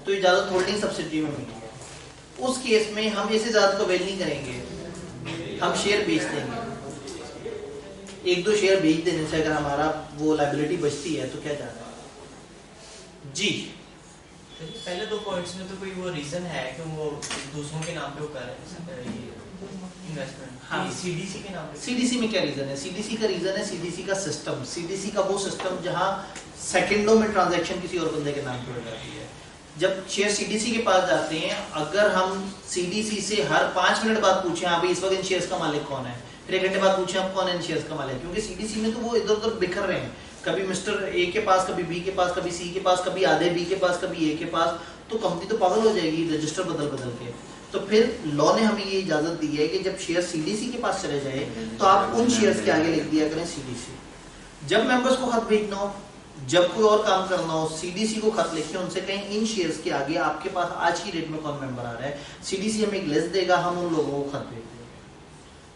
तो इजाजत होल्डिंग सब्सिडरी में मिली है। उस केस में हम इस इजाजत को अवेल नहीं करेंगे, हम शेयर बेच देंगे। एक दो शेयर बेच देने से अगर हमारा वो लायबिलिटी बचती है तो क्या जा रहा है जी। पहले दो पॉइंट्स में तो कोई वो रीजन है कि वो दूसरों के नाम पे वो कर रहे हैं इन्वेस्टमेंट? हाँ। सीडीसी के नाम पे। सीडीसी में क्या रीजन है? सीडीसी का रीजन है सीडीसी का सिस्टम, सीडीसी का वो सिस्टम जहां सेकंडों में ट्रांजैक्शन किसी और बंदे के नाम पे हो जाती है। जब शेयर सीडीसी के पास जाते हैं, अगर हम सीडीसी से हर 5 मिनट बाद पूछें हाँ भाई इस वक्त इन शेयर्स का मालिक कौन है, फिर 1 घंटे बाद पूछें आप कौन है इन शेयर्स का मालिक, क्योंकि सीडीसी में तो वो इधर उधर बिखर रहे हैं, कभी मिस्टर ए के पास, कभी बी के पास, कभी सी के पास, कभी आधे बी के पास, कभी ए के पास, तो कंपनी तो पागल हो जाएगी रजिस्टर बदल बदल के। तो फिर लॉ ने हमें ये इजाजत दी है कि जब शेयर सीडीसी के पास चले जाए तो आप उन शेयर्स के आगे लिख दिया करें सीडीसी। जब मेंबर्स को खत भेजना हो, जब कोई और काम करना हो, सीडीसी को खत लिखे उनसे कहें इन शेयर्स के आगे आपके पास आज की डेट में कौन मेंबर आ रहा है, सीडीसी हमें एक लिस्ट देगा, हम उन लोगों को खत भेज देंगे।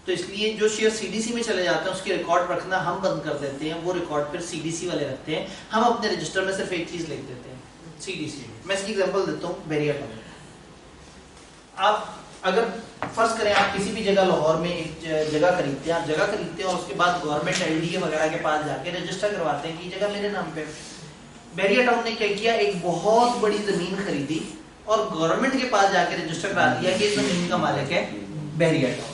तो इसलिए जो शेयर सीडीसी में चले जाते हैं उसकी रिकॉर्ड रखना हम बंद कर देते हैं, वो रिकॉर्ड फिर सीडीसी वाले रखते हैं। हम अपने रजिस्टर में सिर्फ एक चीज लिख देते हैं सीडीसी। मैं इसकी एग्जांपल देता हूँ, बैरियर टाउन। आप अगर फर्ज करें आप किसी भी जगह लाहौर में एक जगह खरीदते हैं, आप जगह खरीदते हैं और उसके बाद गवर्नमेंट एलडीए वगैरह के पास जाके रजिस्टर करवाते हैं कि ये जगह मेरे नाम पे। बैरियर टाउन ने क्या किया, एक बहुत बड़ी जमीन खरीदी और गवर्नमेंट के पास जाके रजिस्टर करा दिया कि इस जमीन का मालिक है बैरियर टाउन।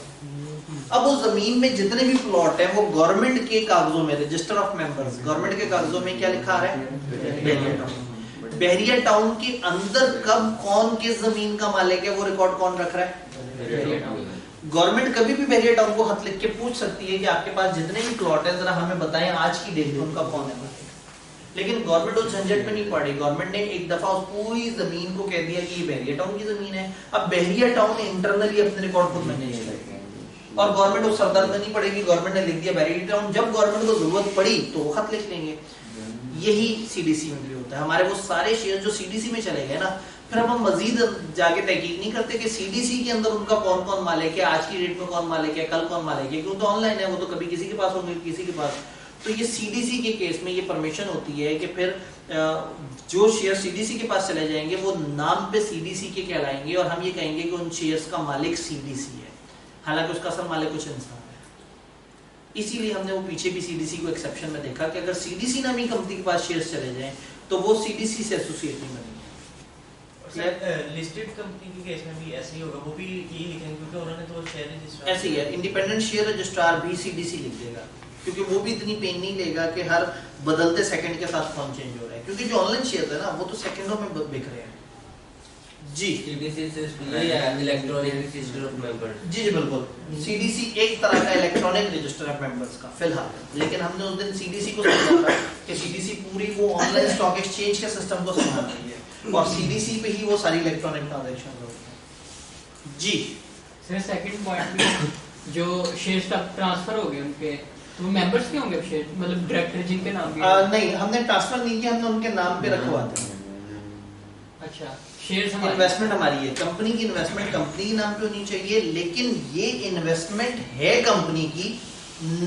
अब उस जमीन में जितने भी प्लॉट है वो गवर्नमेंट के कागजों में, रजिस्टर ऑफ मेंबर्स, गवर्नमेंट के कागजों में क्या लिखा है, बैरियर टाउन। बैरियर टाउन के अंदर कब कौन किस जमीन का मालिक है वो रिकॉर्ड कौन रख रहा है, गवर्नमेंट। कभी भी बैरियर टाउन को खत लिख के पूछ सकती है कि आपके पास जितने भी प्लॉट है जरा हमें बताएं आज की डेट में उनका कौन है मालिक। लेकिन गवर्नमेंट उस झंझट में नहीं पड़ी, गवर्नमेंट ने एक दफा उस पूरी जमीन को कह दिया कि ये बैरियर टाउन की जमीन है। अब बैरियर टाउन इंटरनली अपने रिकॉर्ड खुद मैनेज करेगी और गवर्नमेंट उस सरदर्द में नहीं पड़ेगी, गवर्नमेंट ने लिख दिया बैरियर टाउन, जब गवर्नमेंट को जरूरत पड़ी तो वो खत लिख लेंगे। यही सीडीसी में भी होता है। हमारे वो सारे शेयर जो सीडीसी में चले गए ना, फिर हम मजीद जाके तहकीक नहीं करते कि सीडीसी के अंदर उनका कौन कौन मालिक है, आज की डेट में कौन मालिक है, कल कौन मालिक है, क्योंकि तो ऑनलाइन है, वो तो कभी किसी के पास होंगे किसी के पास। तो ये सीडीसी के केस में ये परमिशन होती है कि फिर जो शेयर सीडीसी के पास चले जाएंगे वो नाम पे सीडीसी के कहलाएंगे और हम ये कहेंगे कि उन शेयर्स का मालिक सीडीसी है, हालांकि उसका असल मालिक कुछ इंसान है। इसीलिए हमने वो पीछे भी सीडीसी को एक्सेप्शन में देखा कि अगर सीडीसी नामी कंपनी के पास शेयर्स चले जाएं तो वो सीडीसी से एसोसिएट नहीं बनेंगे। लिस्टेड कंपनी के केस में भी ऐसे ही होगा, वो भी यही लिखेंगे क्योंकि उन्होंने तो शेयर रजिस्ट्रार ऐसे ही है, इंडिपेंडेंट शेयर रजिस्ट्रार भी सीडीसी लिख देगा, क्योंकि वो भी इतनी पेन नहीं लेगा कि हर बदलते सेकंड के साथ कौन चेंज हो रहा है, क्योंकि जो ऑनलाइन शेयर है ना वो तो सेकंडों में बिक रहे हैं जी। CDC electronic register of members. जी जी बिल्कुल, सीडीसी एक तरह का इलेक्ट्रॉनिक रजिस्टर ऑफ मेंबर्स का फिलहाल, लेकिन हमने उस दिन सीडीसी को समझा था कि सीडीसी पूरी वो ऑनलाइन स्टॉक एक्सचेंज के सिस्टम को संभाल रही है और सीडीसी पे ही वो सारी इलेक्ट्रॉनिक ट्रांजैक्शन होती हैं जी। सर सेकंड पॉइंट में जो शेयर ट्रांसफर हो गए उनके, तो वो मेंबर्स के होंगे शेयर, मतलब डायरेक्टर जिनके नाम पे नहीं, हमने ट्रांसफर नहीं किया, हमने उनके नाम पे रखवा दिया। अच्छा, शेयर इन्वेस्टमेंट हमारी है, कंपनी की इन्वेस्टमेंट कंपनी के नाम पे होनी चाहिए, लेकिन ये इन्वेस्टमेंट है कंपनी की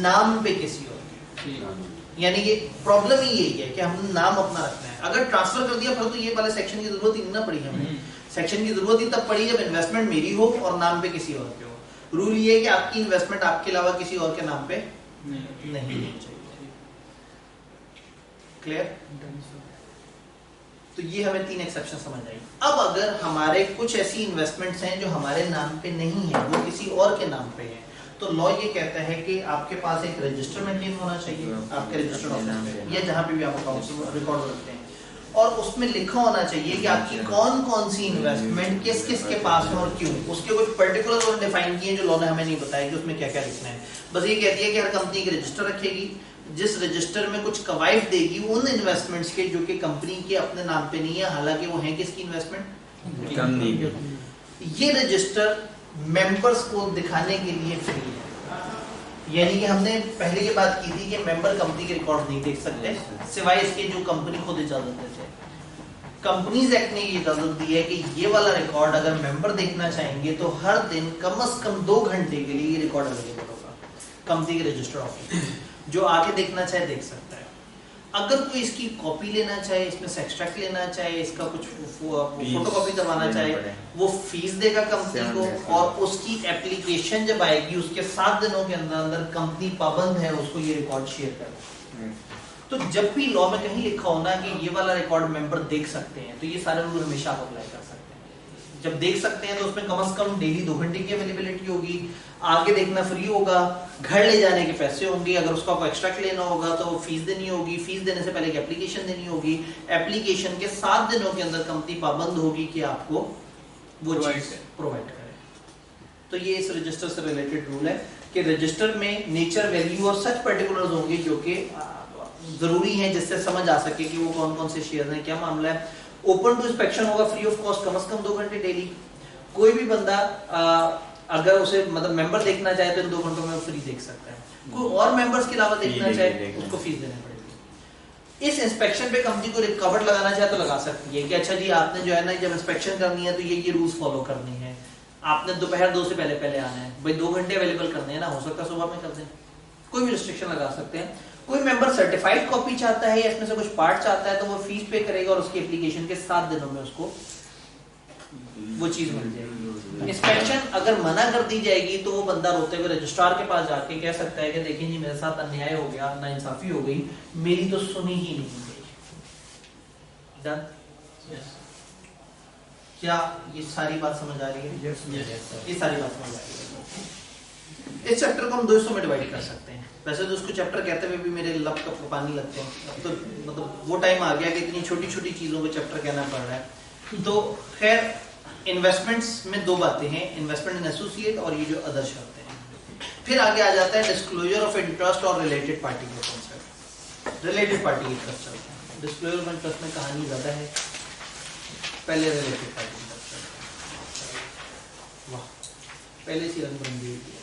नाम पे किसी और की। यानी कि प्रॉब्लम ही यही है कि हम नाम अपना रखना है। अगर ट्रांसफर कर दिया फिर तो ये वाले सेक्शन की जरूरत ही नहीं पड़ी हमें। सेक्शन की जरूरत ही तब पड़ी जब इन्वेस्टमेंट मेरी हो और नाम पे किसी और के हो। रूल ये है कि आपकी इन्वेस्टमेंट आपके अलावा किसी और के नाम पे नहीं होनी चाहिए। क्लियर? तो ये हमें 3 एक्सेप्शन समझ आई। अब अगर हमारे कुछ ऐसी इन्वेस्टमेंट्स हैं जो हमारे नाम पे नहीं है, वो किसी और के नाम पे है, तो लॉ ये कहता है कि आपके पास एक रजिस्टर मेंटेन होना चाहिए आपके रजिस्टर्ड ऑफिस में या जहाँ पे भी आप अकाउंट रिकॉर्ड रखते हैं, और उसमें लिखा होना चाहिए कि आपकी कौन कौन सी इन्वेस्टमेंट किस किस के पास है और क्यों। उसके कुछ पर्टिकुलर और डिफाइन किए जो लॉ ने हमें नहीं बताया कि उसमें क्या क्या लिखना है। बस ये कहती है कि हर कंपनी एक रजिस्टर रखेगी, जिस रजिस्टर में कुछ कवायद देगी उन इन्वेस्टमेंट्स के जो कि कंपनी के अपने नाम पे नहीं है, हालांकि वो है किसकी इन्वेस्टमेंट, कंपनी के। ये रजिस्टर मेंबर्स को दिखाने के लिए फ्री है। यानी कि हमने पहले ये बात की थी कि मेंबर कंपनी के रिकॉर्ड नहीं देख सकते सिवाय इसके जो कंपनी खुद इजाजत देते हैं। कंपनीज एक्ट ने ये इजाजत दी है कि ये वाला रिकॉर्ड अगर मेंबर देखना चाहेंगे तो हर दिन कम से कम 2 घंटे के लिए ये रिकॉर्ड अवेलेबल होगा कंपनी के रजिस्टर ऑफिस। जो आके देखना चाहे देख सकता है। अगर कोई इसकी कॉपी लेना चाहे, इसमें से एक्सट्रैक्ट लेना चाहे, इसका कुछ फोटोकॉपी करवाना चाहे, वो फीस देगा कंपनी को, और उसकी एप्लीकेशन जब आएगी उसके 7 दिनों के अंदर अंदर कंपनी पाबंद है उसको ये रिकॉर्ड शेयर करना। तो जब भी लॉ में कहीं लिखा हो ना कि ये वाला रिकॉर्ड मेंबर देख सकते हैं, तो ये सारे रूल हमेशा आप अप्लाई कर सकते हैं। जब देख सकते हैं तो उसमें कम से कम डेली 2 घंटे की अवेलेबिलिटी होगी, आगे देखना फ्री होगा, घर ले जाने के पैसे होंगे, अगर उसका कोई एक्स्ट्रा लेना होगा तो फीस देनी होगी, फीस देने से पहले एक एप्लीकेशन देनी होगी, एप्लीकेशन के 7 दिनों के अंदर कंपनी पाबंद होगी कि आपको वो चीज प्रोवाइड करे। तो ये इस रजिस्टर से रिलेटेड रूल है कि रजिस्टर में नेचर, वैल्यू और सच पर्टिकुलर्स होंगे जो कि जरूरी हैं, जिससे समझ आ सके कि वो कौन कौन से शेयर हैं, क्या मामला है। ओपन टू इंस्पेक्शन होगा फ्री ऑफ कॉस्ट, कम से कम 2 घंटे डेली। कोई भी बंदा अगर उसे मतलब मेंबर देखना चाहे तो इन 2 घंटों में फ्री देख सकता है। कोई और मेंबर्स के अलावा देखना चाहे उसको फीस देनी पड़ेगी। इस इंस्पेक्शन पे कंपनी को रिकवर लगाना चाहे तो लगा सकती है कि अच्छा जी आपने जो है ना जब इंस्पेक्शन करनी है तो ये रूल्स फॉलो करनी है, आपने दोपहर 2 से पहले आना है, भाई 2 घंटे अवेलेबल करने हैं ना, हो सकता है सुबह में कर दें, कोई भी रिस्ट्रिक्शन लगा सकते हैं। कोई मेंबर सर्टिफाइड कॉपी चाहता है या इसमें से कुछ पार्ट चाहता है तो वो फीस पे करेगा और उसकी एप्लीकेशन के 7 दिनों में उसको वो चीज मिल जाएगी। इंस्पेक्शन अगर मना कर दी जाएगी तो वो बंदा रोते हुए रजिस्ट्रार के पास जाके कह सकता है कि देखिए जी मेरे साथ अन्याय हो गया, नाइंसाफी हो गई, मेरी तो सुनी ही नहीं गई। डन? क्या ये सारी बात समझ आ रही है? ये सारी बात समझ आ रही है। इस चैप्टर को हम 2 हिस्सों में डिवाइड कर सकते हैं। वैसे तो उसको चैप्टर कहते हुए भी मेरे लब का पानी लगते हैं, तो मतलब वो टाइम आ गया कि इतनी छोटी छोटी चीजों को चैप्टर कहना पड़ रहा है। तो खैर इन्वेस्टमेंट्स में 2 बातें हैं, इन्वेस्टमेंट इन एसोसिएट और ये जो अदर शर्तें हैं। फिर आगे आ जाता है डिस्क्लोजर ऑफ इंटरेस्ट और रिलेटेड पार्टी के कॉन्सेप्ट। रिलेटेड पार्टी की तरफ चलते हैं। डिस्क्लोजर ऑफ इंटरेस्ट में कहानी ज्यादा है, पहले रिलेटेड पार्टी की तरफ चलते हैं। वाह, पहले से रंग बरंगी होती है।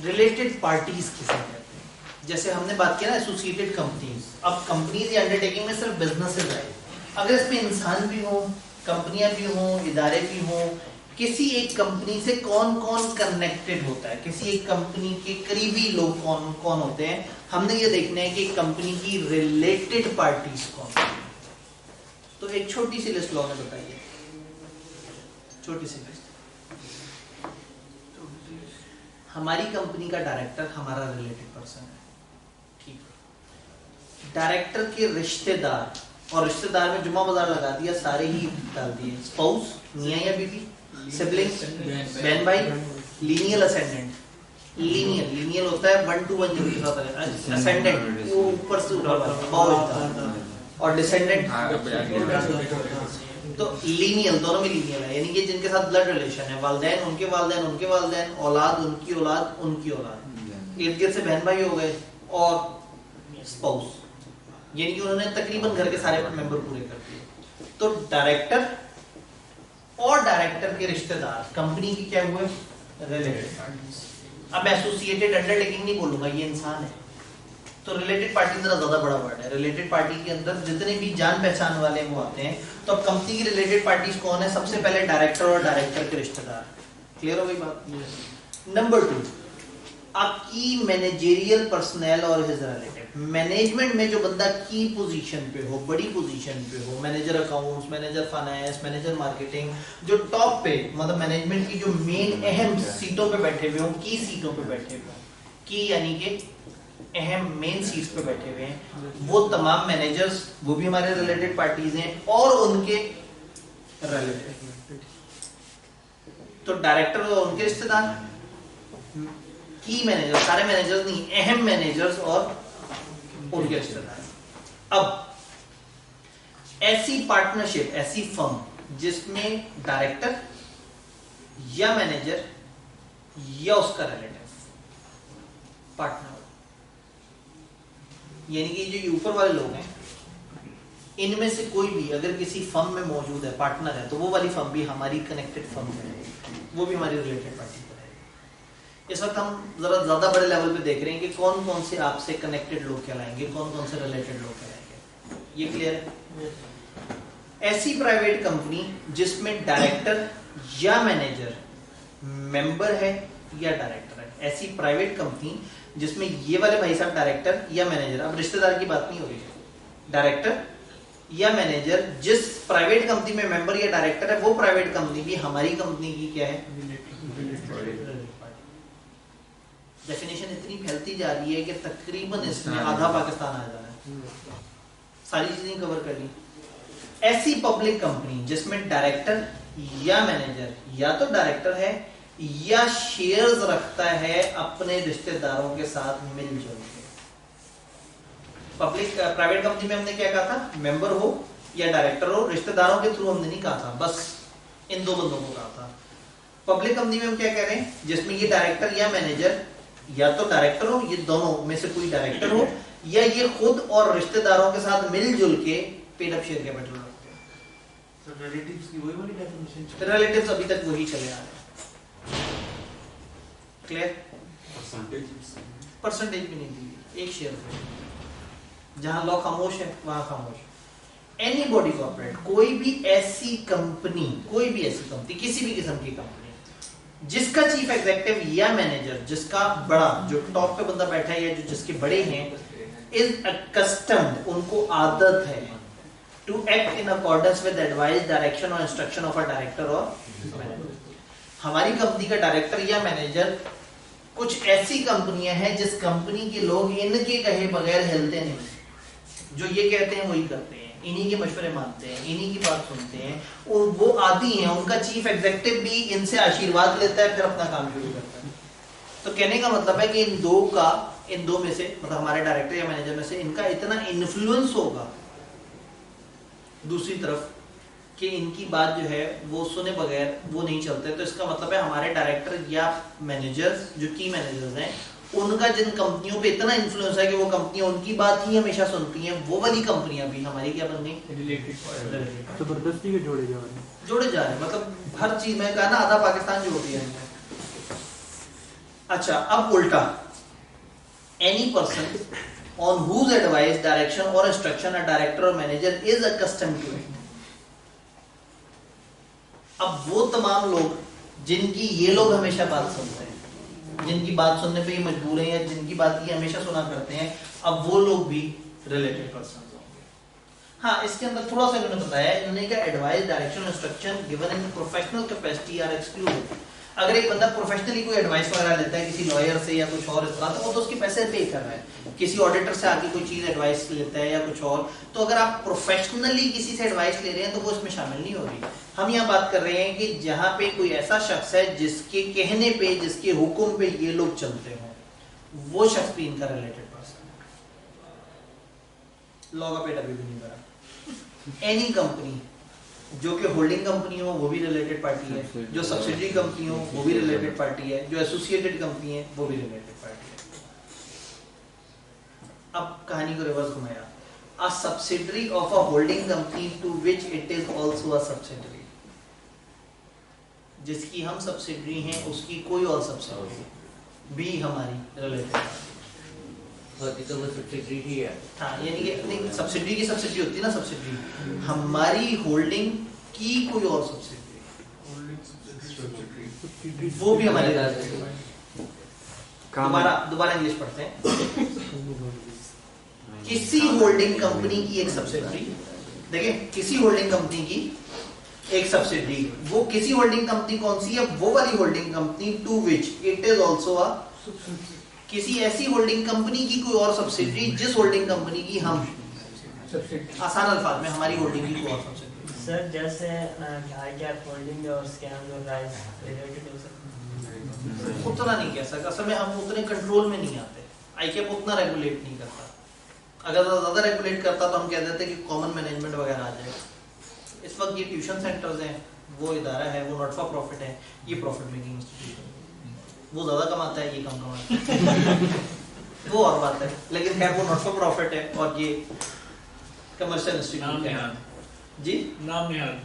रिलेटेड पार्टीज किसे कहते हैं? जैसे हमने बात किया ना एसोसिएटेड कंपनीज, अब कंपनीज या अंडरटेकिंग में सिर्फ बिजनेसेस आए, अगर इसमें इंसान भी हो, कंपनियां भी हो, इदारे भी हो, किसी एक कंपनी से कौन कौन कनेक्टेड होता है, किसी एक कंपनी के करीबी लोग कौन कौन होते हैं, हमने ये देखना है कि कंपनी की रिलेटेड पार्टीज कौन है। तो एक छोटी सी लिस्ट लॉ में बताइए, छोटी सी लिस्ट। हमारी कंपनी का डायरेक्टर हमारा रिलेटेड पर्सन है, ठीक है। डायरेक्टर के रिश्तेदार, और रिश्तेदार में जुमा बाजार लगा दिया, सारे ही डाल दिए, स्पाउस मियां या बीवी, सिबलिंग्स बहन भाई, लीनियल असेंडेंट। लीनियल होता है 1 to 1 जिनके साथ है, असेंडेंट वो ऊपर से ऊपर वाला, और डिसेंडेंट तो लीनियल, दोनों में लीनियल है, यानी कि जिनके साथ ब्लड रिलेशन है, वालिदैन उनके वालिदैन उनके वालिदैन, औलाद उनकी औलाद उनकी औलाद, इर्द गिर्द से बहन भाई हो गए, और स्पाउस, यानी कि उन्होंने तकरीबन घर के सारे मेंबर पूरे कर दिए। तो डायरेक्टर और डायरेक्टर के रिश्तेदार कंपनी की क्या हुए? Related parties. अब एसोसिएटेड अंडरटेकिंग नहीं बोलूंगा, ये इंसान है, तो रिलेटेड पार्टी जरा ज्यादा बड़ा वर्ड है। रिलेटेड पार्टी के अंदर जितने भी जान पहचान वाले वो आते हैं। तो अब कंपनी की रिलेटेड पार्टीज कौन है? सबसे पहले डायरेक्टर और डायरेक्टर के रिश्तेदार। क्लियर हो गई बात? नंबर 2, आपकी मैनेजरियल पर्सनल और हिज रिलेटेड। मैनेजमेंट में जो बंदा की पोजीशन पे हो, बड़ी पोजीशन पे हो, manager accounts, manager finance, manager marketing, जो टॉप पे मतलब मैनेजमेंट की जो मेन अहम सीटों पे बैठे हुए हो, की सीटों पे बैठे हुए हो, की यानी कि अहम मेन सीट्स पे बैठे हुए हैं, वो तमाम मैनेजर्स वो भी हमारे रिलेटेड पार्टीज हैं और उनके रिलेटेड। तो डायरेक्टर और उनके रिश्तेदार, की मैनेजर, सारे मैनेजर्स नहीं, अहम मैनेजर्स और उनके रिश्तेदार। अब ऐसी पार्टनरशिप, ऐसी फर्म जिसमें डायरेक्टर या मैनेजर या उसका रिलेटिव पार्टनर, यानी कि जो ऊपर वाले लोग हैं इनमें से कोई भी अगर किसी फर्म में मौजूद है, पार्टनर है, तो वो वाली फर्म भी हमारी कनेक्टेड फर्म है, वो भी हमारी रिलेटेड पार्टी पर है। इस वक्त हम जरा ज्यादा बड़े लेवल पे देख रहे हैं कि कौन कौन से आपसे कनेक्टेड लोग कहलाएंगे, कौन कौन से रिलेटेड लोग कहलाएंगे। ये क्लियर है? ऐसी प्राइवेट कंपनी जिसमें डायरेक्टर या मैनेजर मेंबर है या डायरेक्टर है, ऐसी प्राइवेट कंपनी जिसमें ये वाले भाई साहब डायरेक्टर या मैनेजर, अब रिश्तेदार की बात नहीं हो रही है, डायरेक्टर या मैनेजर जिस प्राइवेट कंपनी में मेंबर या डायरेक्टर है, वो प्राइवेट कंपनी भी हमारी कंपनी की क्या है? डेफिनेशन इतनी फैलती जा रही है कि तकरीबन इसमें आधा पाकिस्तान आ जा रहा है, सारी चीजें कवर कर ली। ऐसी पब्लिक कंपनी जिसमें डायरेक्टर या मैनेजर या तो डायरेक्टर है या शेयर्स रखता है अपने रिश्तेदारों के साथ मिलजुल के। पब्लिक प्राइवेट कंपनी में हमने क्या कहा था? मेंबर हो या डायरेक्टर हो, रिश्तेदारों के थ्रू हमने नहीं कहा था, बस इन दो बंदों को कहा था। पब्लिक कंपनी में हम क्या कह रहे हैं? जिसमें ये डायरेक्टर या मैनेजर या तो डायरेक्टर हो, ये दोनों में से कोई डायरेक्टर हो, या ये खुद और रिश्तेदारों के साथ मिलजुल के पेड अप शेयर कैपिटल रखते हैं। तो रिलेटिव्स की वही वाली डेफिनेशन, रिलेटिव्स अभी तक वही चले आ रहे हैं। क्लियर? परसेंटेज भी नहीं दी, एक शेयर पे जहां लॉ खामोश है वहां खामोश। एनी बॉडी कॉर्पोरेट, कोई भी ऐसी कंपनी, कोई भी ऐसी कंपनी, किसी भी किस्म की कंपनी जिसका चीफ एग्जीक्यूटिव या मैनेजर, जिसका बड़ा जो टॉप पे बंदा बैठा है या जो जिसके बड़े हैं, इज अकस्टम्ड, उनको आदत है to act in accordance with advice, direction और इंस्ट्रक्शन ऑफ अ डायरेक्टर और मैनेजर। हमारी कंपनी का डायरेक्टर या मैनेजर, कुछ ऐसी कंपनियां हैं जिस कंपनी के लोग इनके कहे बगैर हिलते नहीं, जो ये कहते हैं वही करते हैं, इन्हीं के मशवरे मानते हैं, इन्हीं की बात सुनते हैं, और वो आदी हैं। उनका चीफ एग्जीक्यूटिव भी इनसे आशीर्वाद लेता है, फिर अपना काम शुरू करता है। तो कहने का मतलब है कि इन दो में से, मतलब हमारे डायरेक्टर या मैनेजर में से, इनका इतना इन्फ्लुएंस होगा दूसरी तरफ कि इनकी बात जो है वो सुने बगैर वो नहीं चलते। तो इसका मतलब है हमारे डायरेक्टर या मैनेजर्स, जो की मैनेजर्स हैं, उनका जिन कंपनियों पे इतना इन्फ्लुएंस है कि वो कंपनियां उनकी बात ही हमेशा सुनती हैं, वो वाली कंपनियां भी हमारी क्या बन गई? जबरदस्ती के जोड़े जा रहे हैं, मतलब हर चीज में कहा ना, आधा पाकिस्तान जोड़ दिया है। अच्छा, अब उल्टा, any person on whose advice, direction और इंस्ट्रक्शन अ डायरेक्टर और manager is accustomed to it. अब वो तमाम लोग जिनकी ये लोग हमेशा बात सुनते हैं, जिनकी बात सुनने पे ये मजबूर हैं, या जिनकी बात ये हमेशा सुना करते हैं, अब वो लोग भी रिलेटेड पर्सन होंगे। हाँ, इसके अंदर थोड़ा सा इन्होंने बताया, इन्होंने कहा advice, direction, instruction given in professional capacity are excluded. अगर एक बंदा प्रोफेशनली कोई एडवाइस वगैरह लेता है किसी लॉयर से या कुछ और इस तरह, तो वो तो उसके पैसे पे कर रहा है। किसी ऑडिटर से आके कोई चीज एडवाइस लेता है या कुछ और, तो अगर आप प्रोफेशनली किसी से एडवाइस ले रहे हैं तो वो इसमें शामिल नहीं होगी। हम यहाँ बात कर रहे हैं कि जहाँ पे कोई ऐसा शख्स है जिसके कहने पे, जिसके हुक्म पे ये लोग चलते हों, वो शख्स भी इनका रिलेटेड पर्सन है। लॉ का पेट अभी भी नहीं भरा। एनी कंपनी जो कि होल्डिंग कंपनी हो वो भी रिलेटेड पार्टी है, जो सब्सिडरी कंपनी हो वो भी रिलेटेड पार्टी है, जो एसोसिएटेड कंपनी है वो भी रिलेटेड पार्टी है। अब कहानी को रिवर्स घुमाया, a subsidiary of a holding company to which it is also a subsidiary, जिसकी हम सब्सिडरी हैं उसकी कोई और सब्सिडरी भी हमारी रिलेटेड होती तो वो सब्सिडरी ही है। हाँ, यानी कि नहीं, सब्सिडरी की सब्सिडरी होती है ना, सब्सिडरी हमारी होल्डिंग की कोई और सब्सिडरी, वो भी हमारे। दोबारा इंग्लिश पढ़ते हैं। किसी होल्डिंग कंपनी की एक सब्सिडरी, देखिए किसी होल्डिंग कंपनी की एक सब्सिडरी, वो किसी होल्डिंग कंपनी कौन सी है? वो वाली holding company to which it is also a, किसी ऐसी होल्डिंग कंपनी की कोई और सब्सिडरी जिस होल्डिंग कंपनी की हम, आसान अल्फाज में हमारी होल्डिंग की कोई और सब्सिडरी। सर जैसे हाई कैप होल्डिंग और स्कैम और राइज रिलेटेड हो सकता उतना नहीं कह सकता, असल में हम उतने कंट्रोल में नहीं आते। आईकैप उतना रेगुलेट नहीं करता, अगर ज्यादा रेगुलेट करता तो हम कह देते कि कॉमन मैनेजमेंट वगैरह आ जाएगा। इस वक्त ये ट्यूशन सेंटर्स हैं, वो इदारा है, वो नॉट फॉर प्रॉफिट है, ये प्रॉफिट मेकिंग इंस्टीट्यूशन, वो ज्यादा कमाता है, ये कम कमाता है वो और बात है, लेकिन खैर वो नॉट फॉर प्रॉफिट है और ये कमर्शियल इंस्टीट्यूट है जी, नाम निहाल।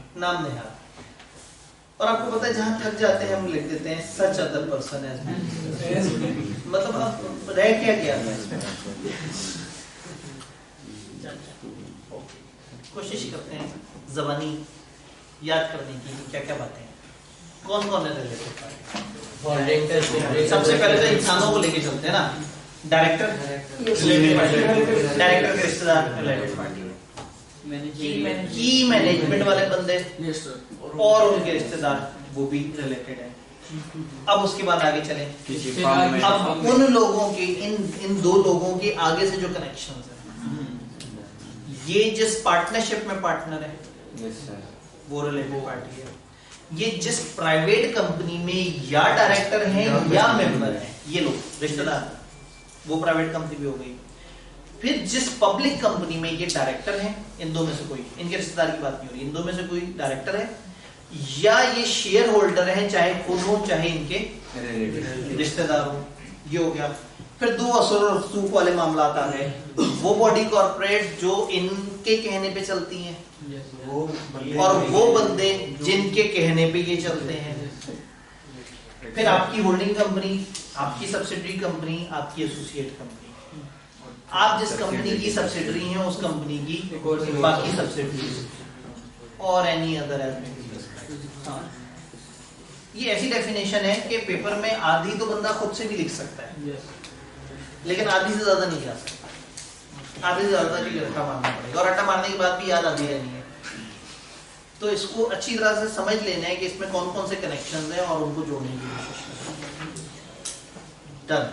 और आपको पता है जहां थक जाते हैं हम लिख देते हैं सच अदर पर्सन एज, मतलब अब रह क्या गया था इसमें। कोशिश करते हैं ज़बानी याद करने की क्या क्या बातें हैं, कौन कौन है रिलेटेड पार्टी। सबसे पहले तो इंसानों को लेके चलते हैं ना, डायरेक्टर के रिश्तेदार रिलेटेड पार्टी, की मैनेजमेंट वाले बंदे और उनके रिश्तेदार वो भी रिलेटेड है। अब उसके बाद आगे चलें, अब उन लोगों के इन दो लोगों के आगे से जो कनेक्शंस है, ये जिस पार्टनरशिप में पार्टनर है वो रिलेटेड पार्टी है, ये जिस प्राइवेट कंपनी में या डायरेक्टर हैं या मेंबर हैं, ये लोग रिश्तेदार, वो प्राइवेट कंपनी भी हो गई। फिर जिस पब्लिक कंपनी में ये डायरेक्टर हैं, इन दो में से कोई, इनके रिश्तेदार की बात नहीं हो रही, इन दो में से कोई डायरेक्टर है या ये शेयर होल्डर हैं, चाहे खुद हो चाहे इनके रिश्तेदार हो, ये हो गया। फिर दो असर और रसूख वाले मामला आ गए, वो बॉडी कॉर्पोरेट जो इनके कहने पे चलती हैं और वो बंदे जिनके कहने पे ये चलते हैं। फिर आपकी होल्डिंग कंपनी, आपकी सब्सिडरी कंपनी, आपकी एसोसिएट कंपनी, आप जिस कंपनी की सब्सिडरी हैं उस कंपनी की बाकी सब्सिडरी और एनी अदर एज। ये ऐसी डेफिनेशन है कि पेपर में आधी तो बंदा खुद से भी लिख सकता है, लेकिन आधी से ज्यादा नहीं जा सकता, आधी से ज्यादा भी रट्टा मारना पड़ेगा, और रट्टा मारने के बाद भी याद आधी रहनी है। तो इसको अच्छी तरह से समझ लेना है कि इसमें कौन कौन से कनेक्शंस हैं और उनको जोड़ने की कोशिश करना। डन।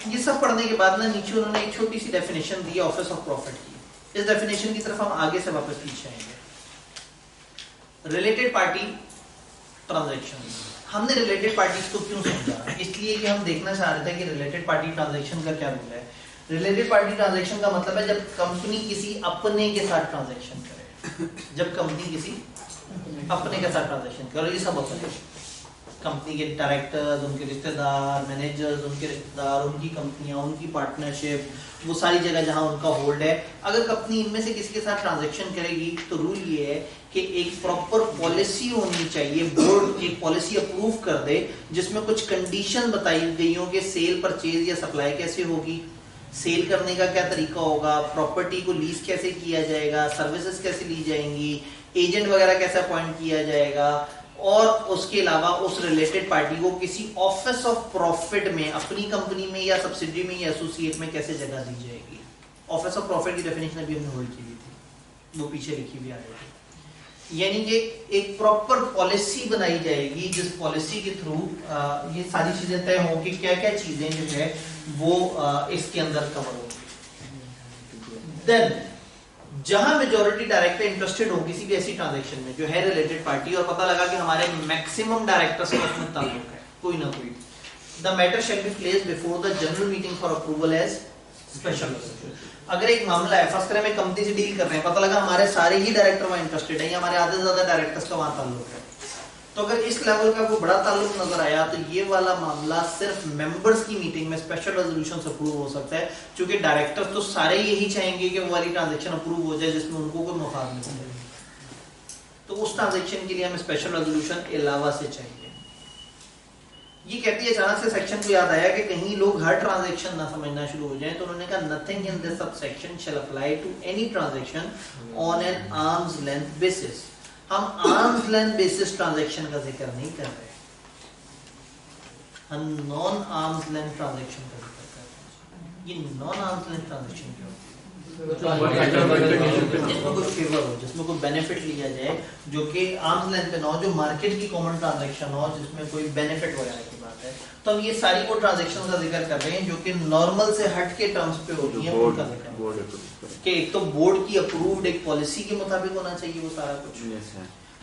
ये सब पढ़ने के बाद ना नीचे उन्होंने एक छोटी सी डेफिनेशन दी है ऑफिस ऑफ प्रॉफिट की। इस डेफिनेशन की तरफ हम आगे से वापस पीछे आएंगे। रिलेटेड पार्टी ट्रांजैक्शन, हमने रिलेटेड पार्टीज को क्यों समझा? इसलिए कि हम देखना चाह रहे थे कि रिलेटेड पार्टी ट्रांजैक्शन का क्या रोल है। रिलेटेड पार्टी ट्रांजैक्शन का मतलब है जब कंपनी किसी अपने के साथ ट्रांजैक्शन करे, जब कंपनी किसी अपने के साथ ट्रांजैक्शन करे, ये सब अपने कंपनी के डायरेक्टर्स, उनके रिश्तेदार, मैनेजर्स, उनके रिश्तेदार, उनकी कंपनियां, उनकी पार्टनरशिप, वो सारी जगह जहां उनका होल्ड है, अगर कंपनी इनमें से किसी के साथ ट्रांजैक्शन करेगी तो रूल ये है कि एक प्रॉपर पॉलिसी होनी चाहिए, बोर्ड एक पॉलिसी अप्रूव कर दे जिसमें कुछ कंडीशन बताई गई हो कि सेल, परचेज या सप्लाई कैसे होगी, सेल करने का क्या तरीका होगा, प्रॉपर्टी को लीज कैसे किया जाएगा, सर्विसेज कैसे ली जाएंगी, एजेंट वगैरह कैसे अपॉइंट किया जाएगा, और उसके अलावा उस रिलेटेड पार्टी को किसी ऑफिस ऑफ प्रॉफिट में अपनी कंपनी में या सब्सिडरी में या एसोसिएट में कैसे जगह दी जाएगी। ऑफिस ऑफ प्रॉफिट की डेफिनेशन अभी हमने होल्ड की हुई थी, वो पीछे लिखी भी आ रही थी। यानी कि एक प्रॉपर पॉलिसी बनाई जाएगी जिस पॉलिसी के थ्रू ये सारी चीजें तय हों कि क्या क्या चीजें जो है वो इसके अंदर कवर होगी। देन जहां मेजॉरिटी डायरेक्टर इंटरेस्टेड हो किसी भी ऐसी ट्रांजैक्शन में जो है रिलेटेड पार्टी, और पता लगा कि हमारे मैक्सिमम डायरेक्टर्स का उसमें ताल्लुक है कोई ना कोई, the matter shall be placed before the general meeting for approval as special. अगर एक मामला है, फर्स्ट टाइम एक कंपनी से डील कर रहे हैं, पता लगा हमारे सारे ही डायरेक्टर वहां इंटरेस्टेड है या हमारे आधे से ज्यादा डायरेक्टर्स का वहां ताल्लुक है, तो अगर इस लेवल का कोई बड़ा ताल्लुक नजर आया तो ये वाला मामला सिर्फ मेंबर्स की मीटिंग में स्पेशल रेजोल्यूशन से अप्रूव हो सकता है, क्योंकि डायरेक्टर्स तो सारे यही चाहेंगे कि वो वाली ट्रांजैक्शन अप्रूव हो जाए जिसमें उनको कोई मुफाद नहीं मिले, तो उस ट्रांजैक्शन के लिए हमें स्पेशल रेजोल्यूशन अलावा से चाहिए। ये कहती है, अचानक से सेक्शन को याद आया कि कहीं लोग हर ट्रांजैक्शन ना समझना शुरू हो जाएं, तो उन्होंने कहा nothing in this subsection shall apply to any transaction on an arm's length basis. हम आर्म्स लेंथ बेसिस ट्रांजैक्शन का जिक्र नहीं कर रहे, हम नॉन आर्म्स लेंथ ट्रांजैक्शन का जिक्र कर रहे हैं। ये नॉन आर्म्स लेंथ ट्रांजैक्शन क्या होती है? जिसमें कोई फेवर हो, जिसमें कोई बेनिफिट लिया जाए, जो कि आर्म्स लेंथ पे ना हो, जो मार्केट की कॉमन ट्रांजैक्शन हो, जिसमें कोई बेनिफिट वगैरह की बात है। तो हम ये सारी वो ट्रांजैक्शन का जिक्र कर रहे हैं जो कि नॉर्मल से हट के टर्म्स पे होती हैं, उनका जिक्र कि एक तो बोर्ड की अप्रूव्ड एक पॉलिसी के मुताबिक होना चाहिए वो सारा कुछ,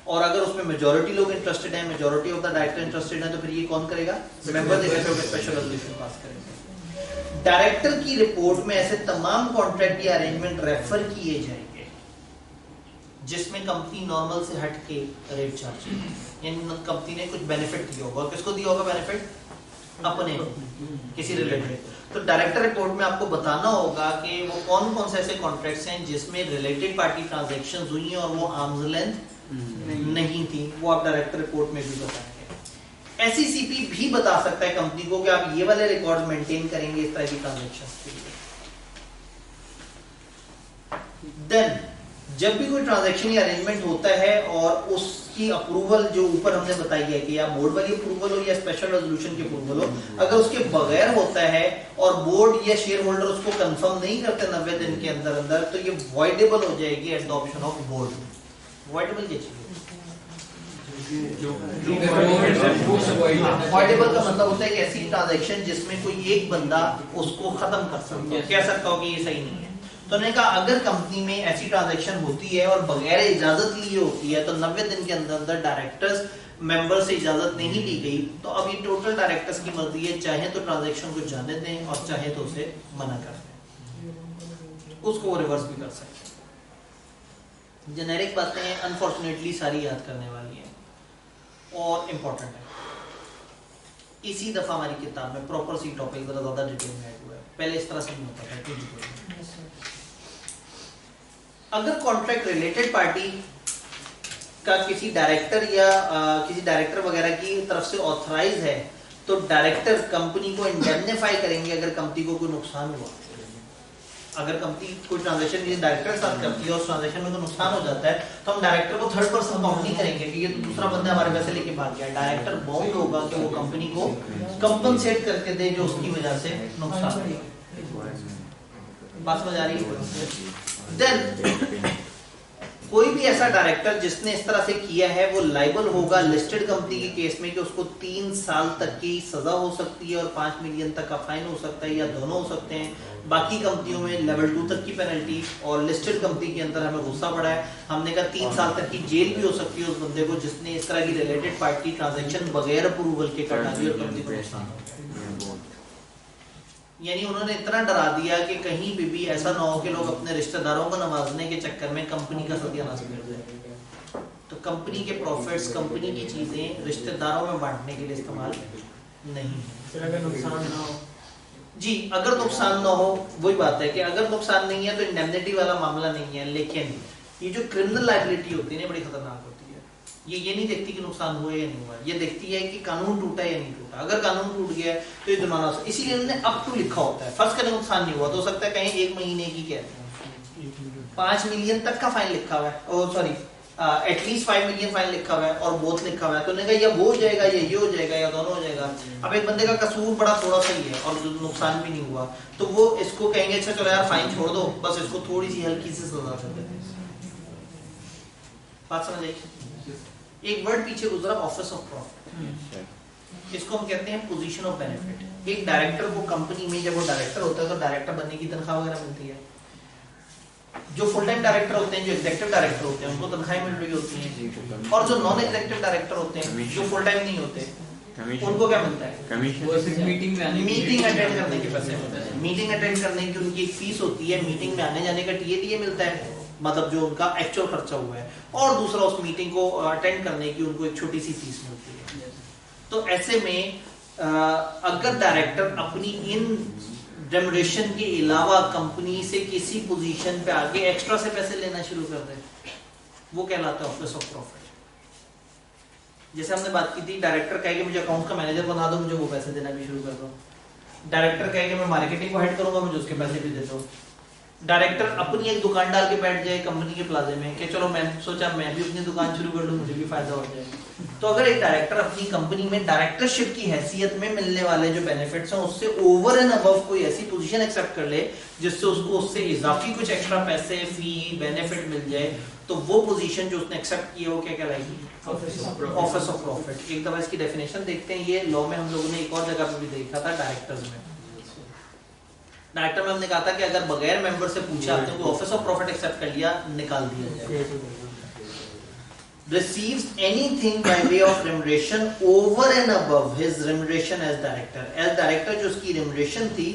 और अगर उसमें मेजॉरिटी लोग इंटरेस्टेड हैं, majority of the director interested है, तो फिर ये कौन करेगा? मेंबर्स इकट्ठे होकर स्पेशल रेजोल्यूशन पास करेंगे। डायरेक्टर की रिपोर्ट में ऐसे तमाम कॉन्ट्रैक्ट या अरेंजमेंट रेफर किए जाएंगे जिसमें कंपनी नॉर्मल से हट के रेट चार्ज करेगी, यानी कंपनी ने कुछ बेनिफिट दिया होगा। और किसको दिया होगा बेनिफिट? अपने किसी रिलेटेड। तो डायरेक्टर रिपोर्ट में आपको बताना होगा कि वो कौन कौन से ऐसे कॉन्ट्रैक्ट्स हैं जिसमें रिलेटेड पार्टी ट्रांजैक्शंस हुई हैं और वो आर्म्स लेंथ नहीं थी, वो आप डायरेक्टर रिपोर्ट में भी बताएंगे। एसईसीपी भी बता सकता है कंपनी को कि आप ये वाले रिकॉर्ड मेंटेन करेंगे इस तरह की ट्रांजैक्शंस के लिए। देन जब भी कोई ट्रांजैक्शन या अरेंजमेंट होता है और उसकी अप्रूवल जो ऊपर हमने बताई है कि या बोर्ड वाली अप्रूवल हो या स्पेशल रेजोल्यूशन की अप्रूवल हो, अगर उसके बगैर होता है और बोर्ड या शेयर होल्डर उसको कंफर्म नहीं करते 90 दिन के अंदर अंदर, तो ये वॉइडेबल हो जाएगी at the option of board. Voidable क्या चाहिए? वॉइडेबल का मतलब होता है कि ऐसी ट्रांजैक्शन जिसमें कोई एक बंदा उसको खत्म कर सकता है, कह सकता हो कि ये सही नहीं है। तो उन्होंने कहा अगर कंपनी में ऐसी ट्रांजैक्शन होती है और बगैर इजाजत लिए होती है, तो 90 दिन के अंदर अंदर डायरेक्टर्स मेंबर से इजाजत नहीं ली गई, तो अब ये टोटल डायरेक्टर्स की मर्जी है, चाहे तो ट्रांजैक्शन को जाने दें और चाहे तो उसे मना कर दें, उसको वो रिवर्स भी कर सकते हैं। जेनेरिक बातें अनफॉर्चुनेटली सारी याद करने वाली हैं और इम्पोर्टेंट है। इसी दफा हमारी किताब में प्रॉपर सी टॉपिक जरा ज्यादा डिटेल में ऐड हुआ है, पहले इस तरह से नहीं होता था। अगर कॉन्ट्रैक्ट रिलेटेड पार्टी का किसी डायरेक्टर या किसी डायरेक्टर वगैरह की तरफ से ऑथराइज है, तो डायरेक्टर कंपनी को इंडेमनिफाई करेंगे अगर कंपनी को कोई नुकसान हुआ। अगर कंपनी कोई ट्रांजैक्शन किसी डायरेक्टर के साथ करती है और ट्रांजैक्शन में कोई नुकसान हो जाता है, तो हम डायरेक्टर को थर्ड पर्सन काउंट नहीं करेंगे कि ये तो दूसरा बंदा हमारे पैसे लेके भाग गया। डायरेक्टर बाउंड होगा कि वो कंपनी को कंपनसेट करके दे जो उसकी वजह से नुकसान हुआ। बात समझ आ रही है? देन कोई भी ऐसा डायरेक्टर जिसने इस तरह से किया है वो लाइबल होगा लिस्टेड कंपनी के केस में कि उसको 3 साल तक की सजा हो सकती है और 5 मिलियन तक का फाइन हो सकता है या दोनों हो सकते हैं। बाकी कंपनियों में लेवल 2 तक की पेनल्टी, और लिस्टेड कंपनी के अंदर हमें गुस्सा पड़ा है, हमने कहा 3 साल तक की जेल भी हो सकती है उस बंदे को जिसने इस तरह की रिलेटेड पार्टी ट्रांजैक्शन बगैर अप्रूवल के कर डाली और कंपनी को नुकसान हो। यानी उन्होंने इतना डरा दिया कि कहीं भी ऐसा ना हो कि लोग अपने रिश्तेदारों को नवाजने के चक्कर में कंपनी का सत्यानाश कर दें। तो कंपनी के प्रॉफिट्स, कंपनी की चीजें रिश्तेदारों में बांटने के लिए इस्तेमाल नहीं। फिर अगर नुकसान ना हो जी, अगर नुकसान ना हो, वही बात है कि अगर नुकसान नहीं है तो इंडेमनिटी वाला मामला नहीं है। लेकिन ये जो क्रिमिनल लायबिलिटी होती है बड़ी खतरनाक होती है। ये नहीं देखती कि नुकसान हुआ या नहीं हुआ, ये देखती है कि कानून टूटा या नहीं टूटा। अगर कानून टूट गया है तो ये जुर्माना, इसीलिए उन्होंने अप टू लिखा होता है। फर्स्ट का नुकसान नहीं हुआ तो हो सकता है कहीं 1 महीने की क्या 5 मिलियन तक का फाइन लिखा हुआ है, और सॉरी एटलीस्ट 5 मिलियन फाइन लिखा हुआ है और बोथ लिखा हुआ है, तो उन्होंने कहा या वो हो जाएगा या ये हो जाएगा या दोनों हो जाएगा। अब एक बंदे का कसूर बड़ा थोड़ा सा ही है और नुकसान भी नहीं हुआ, तो वो इसको कहेंगे अच्छा चलो यार फाइन छोड़ दो, बस इसको थोड़ी सी हल्की सी सजा कर देते हैं। बात समझ आई? एक वर्ड पीछे गुजरा, ऑफिस ऑफ प्रॉफिट। इसको हम कहते हैं पोजीशन ऑफ बेनिफिट। एक डायरेक्टर को कंपनी में जब वो डायरेक्टर होता है तो डायरेक्टर बनने की तनख्वाह वगैरह मिलती है। जो फुल टाइम डायरेक्टर होते हैं, जो एग्जीक्यूटिव डायरेक्टर होते हैं, उनको तनख्वाहें मिल रही होती हैं, और जो नॉन एग्जीक्यूटिव डायरेक्टर होते हैं जो फुल टाइम नहीं होते उनको क्या मिलता है? कमीशन। मीटिंग अटेंड करने के पैसे होते हैं। मीटिंग अटेंड करने की उनकी एक फीस होती है, मीटिंग में आने जाने का टीए मिलता है, मतलब जो उनका एक्चुअल खर्चा हुआ है, और दूसरा उस मीटिंग को अटेंड करने की उनको एक छोटी सी फीस मिलती है। तो ऐसे में अगर डायरेक्टर अपनी इन रेम्युनरेशन के अलावा कंपनी से किसी पोजीशन पे आगे एक्स्ट्रा से पैसे लेना शुरू कर दे, वो कहलाता है ऑफिस ऑफ प्रॉफिट। जैसे हमने बात की थी, डायरेक्टर कहेगा मुझे अकाउंट का मैनेजर बना दो, मुझे वो पैसे देना भी शुरू कर दो। डायरेक्टर कहेगा मैं मार्केटिंग को हेड करूंगा, मुझे उसके पैसे भी दे दो। डायरेक्टर अपनी एक दुकान डाल के बैठ जाए कंपनी के प्लाजे में कि चलो मैं सोचा मैं भी अपनी दुकान शुरू कर लूं, मुझे भी फायदा हो जाए। तो अगर एक डायरेक्टर अपनी कंपनी में डायरेक्टरशिप की हैसियत में मिलने वाले जो बेनिफिट्स हैं उससे ओवर एंड अबव कोई ऐसी पोजीशन एक्सेप्ट कर ले जिससे उसको उससे इजाफी कुछ एक्स्ट्रा पैसे, फी, बेनिफिट मिल जाए, तो वो पोजीशन जो उसने एक्सेप्ट की है वो क्या कहलाएगी? Office of profit. एक दफा इसकी डेफिनेशन देखते हैं। ये लॉ में हम लोगों ने एक और जगह पे भी देखा था, डायरेक्टर्स में। डायरेक्टर में हमने कहा था कि अगर बगैर मेंबर से पूछे आपने कोई ऑफिस ऑफ प्रॉफिट एक्सेप्ट कर लिया, निकाल दिया जाए। receives anything by way of remuneration over and above his remuneration as director. As director जो उसकी remuneration थी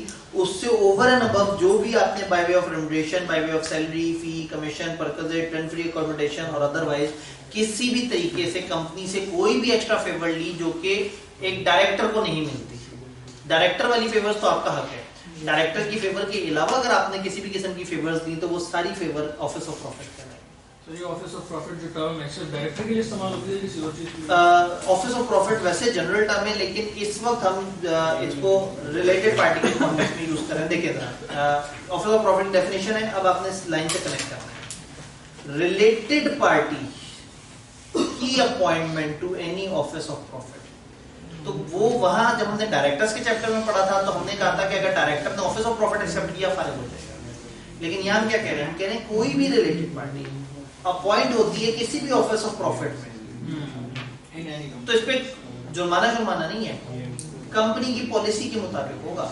उससे over and above जो भी आपने by way of remuneration, by way of salary, fee, commission, perquisite, rent free accommodation और otherwise किसी भी तरीके से कंपनी से कोई भी एक्स्ट्रा फेवर ली जो कि एक डायरेक्टर को नहीं मिलती। डायरेक्टर वाली फेवर्स तो आपका हक है, डायरेक्टर की फेवर के अलावा अगर आपने किसी भी किस्म की फेवर्स दी तो वो सारी फेवर ऑफिस ऑफ प्रॉफिट कहलाएगी। तो ये ऑफिस ऑफ प्रॉफिट जो टर्म है डायरेक्टर के लिए इस्तेमाल होती है किसी और चीज के लिए? ऑफिस ऑफ प्रॉफिट वैसे जनरल टर्म है, लेकिन इस वक्त हम इसको रिलेटेड पार्टी के कॉन्टेक्स्ट में यूज कर रहे हैं। देखिए ऑफिस ऑफ प्रॉफिट डेफिनेशन है, अब आपने इस लाइन से कनेक्ट करना है। रिलेटेड पार्टी की appointment to any office of profit. तो वो वहां जब हमने डायरेक्टर्स के चैप्टर में पढ़ा था तो हमने कहा था कि अगर डायरेक्टर ने ऑफिस ऑफ प्रॉफिट एक्सेप्ट किया फारिग हो जाएगा। लेकिन यहाँ हम क्या कह रहे हैं? हम कह रहे हैं कोई भी रिलेटेड पार्टी अपॉइंट होती है किसी भी ऑफिस ऑफ प्रॉफिट में, तो इस पे जुर्माना नहीं है, कंपनी की पॉलिसी के मुताबिक होगा।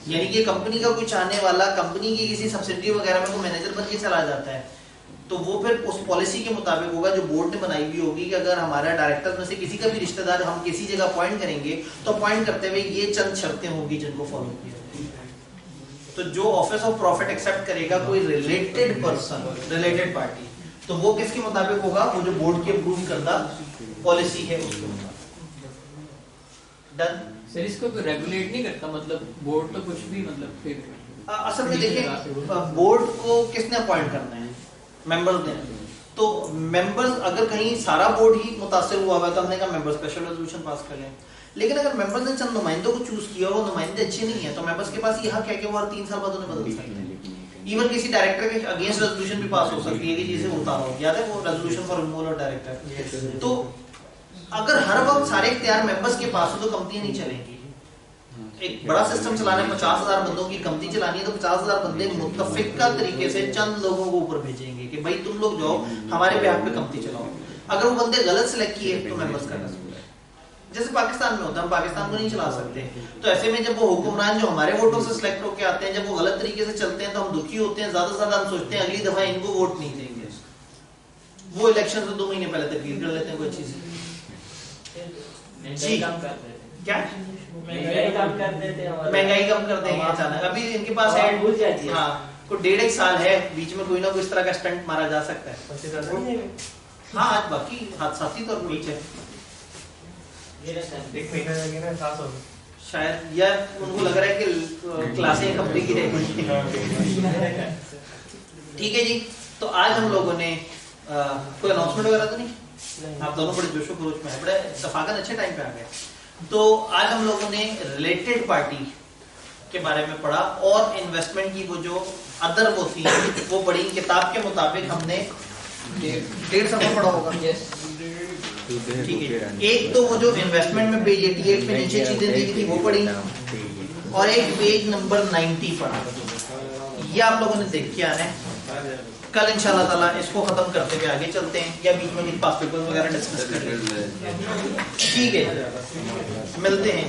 यानी कि कंपनी का कोई चाहने वाला कंपनी की किसी सब्सिडी वगैरह में कोई मैनेजर बन के चला जाता है तो वो फिर उस पॉलिसी के मुताबिक होगा जो बोर्ड ने बनाई हुई होगी कि अगर हमारा डायरेक्टर में से किसी का भी रिश्तेदार हम किसी जगह अपॉइंट करेंगे तो अपॉइंट करते हुए ये चंद शर्तें होगी जिनको फॉलो किया जाएगा। तो जो ऑफिस ऑफ प्रॉफिट एक्सेप्ट करेगा कोई रिलेटेड पर्सन, रिलेटेड पार्टी, तो वो किसके मुताबिक होगा? वो जो बोर्ड की अप्रूव करदा पॉलिसी है उसके मुताबिक। डन सर इसको कोई रेगुलेट नहीं करता, मतलब बोर्ड तो कुछ भी मतलब फिर असल में देखिए बोर्ड को किसने अपॉइंट करना है? मेंबर्स ने। तो मेंबर्स अगर कहीं सारा बोर्ड ही मुतासिर हुआ है तो हमने कहा मेंबर स्पेशल रेजोल्यूशन पास कर लें। लेकिन अगर मेंबर्स ने चंद नुमाइंदों को चूज किया और वो नुमाइंदे अच्छे नहीं है तो मेंबर्स के पास ये हक है कि वो हर 3 साल बाद उन्हें बदल सकते हैं। इवन किसी डायरेक्टर के अगेंस्ट रेजोल्यूशन भी पास हो सकती है कि जिसे उतारा हो, याद है वो resolution for removal of director. तो अगर हर वक्त सारे इख्तियार मेंबर्स के पास हो तो कंपनी नहीं चलेगी। एक बड़ा सिस्टम चलाना है, 50,000 बंदों की कंपनी चलानी है तो 50,000 बंदे मुत्तफिका तरीके से चंद लोगों को ऊपर भेजेंगे कि भाई तुम लोग जाओ हमारे बिहाफ पे कंपनी चलाओ। अगर वो बंदे गलत सिलेक्ट किए तो मेंबर्स का रसूल है। जैसे पाकिस्तान में होता है, हम पाकिस्तान को नहीं चला सकते, तो ऐसे में जब वो हुक्मरान जो हमारे वोटों से सिलेक्ट होकर आते हैं जब वो गलत तरीके से चलते हैं तो हम दुखी होते हैं, ज्यादा से ज्यादा हम सोचते हैं अगली दफा इनको वोट नहीं देंगे। वो इलेक्शन से 2 महीने पहले तकरीर कर लेते हैं कोई अच्छी सी। जी क्या महंगाई कम कर देते हैं, महंगाई कम कर देंगे अचानक। अभी इनके पास है भूल जाती है। हाँ कोई 1.5 साल है, बीच में कोई ना कोई इस तरह का स्टंट मारा जा सकता है। हाँ आज बाकी हादसाती तौर पर है एक महीना लगेगा ना, सांस हो शायद, या उनको लग रहा है कि क्लासें कंपनी की रहेगी। ठीक है जी, तो आज हम लोगों ने कोई अनाउंसमेंट वगैरह तो नहीं? आप दोनों बड़े जोशो खरोश में है, बड़े सफाकत अच्छे टाइम पे आ गए। तो आज हम लोगों ने रिलेटेड पार्टी के बारे में पढ़ा और इन्वेस्टमेंट की वो जो अदर वो थी वो पढ़ी। किताब के मुताबिक हमने 1.5 सफा पढ़ा होगा। ठीक है, एक तो वो जो इन्वेस्टमेंट में पेज 88 पे नीचे चीजें दी थी वो पढ़ी और एक पेज नंबर 90 पढ़ा। ये आप लोगों ने देख के आना है। कल इंशाल्लाह ताला इसको खत्म करते हुए आगे चलते हैं या बीच में कुछ पास पेपर वगैरह डिस्कस कर लेंगे। ठीक है, मिलते हैं।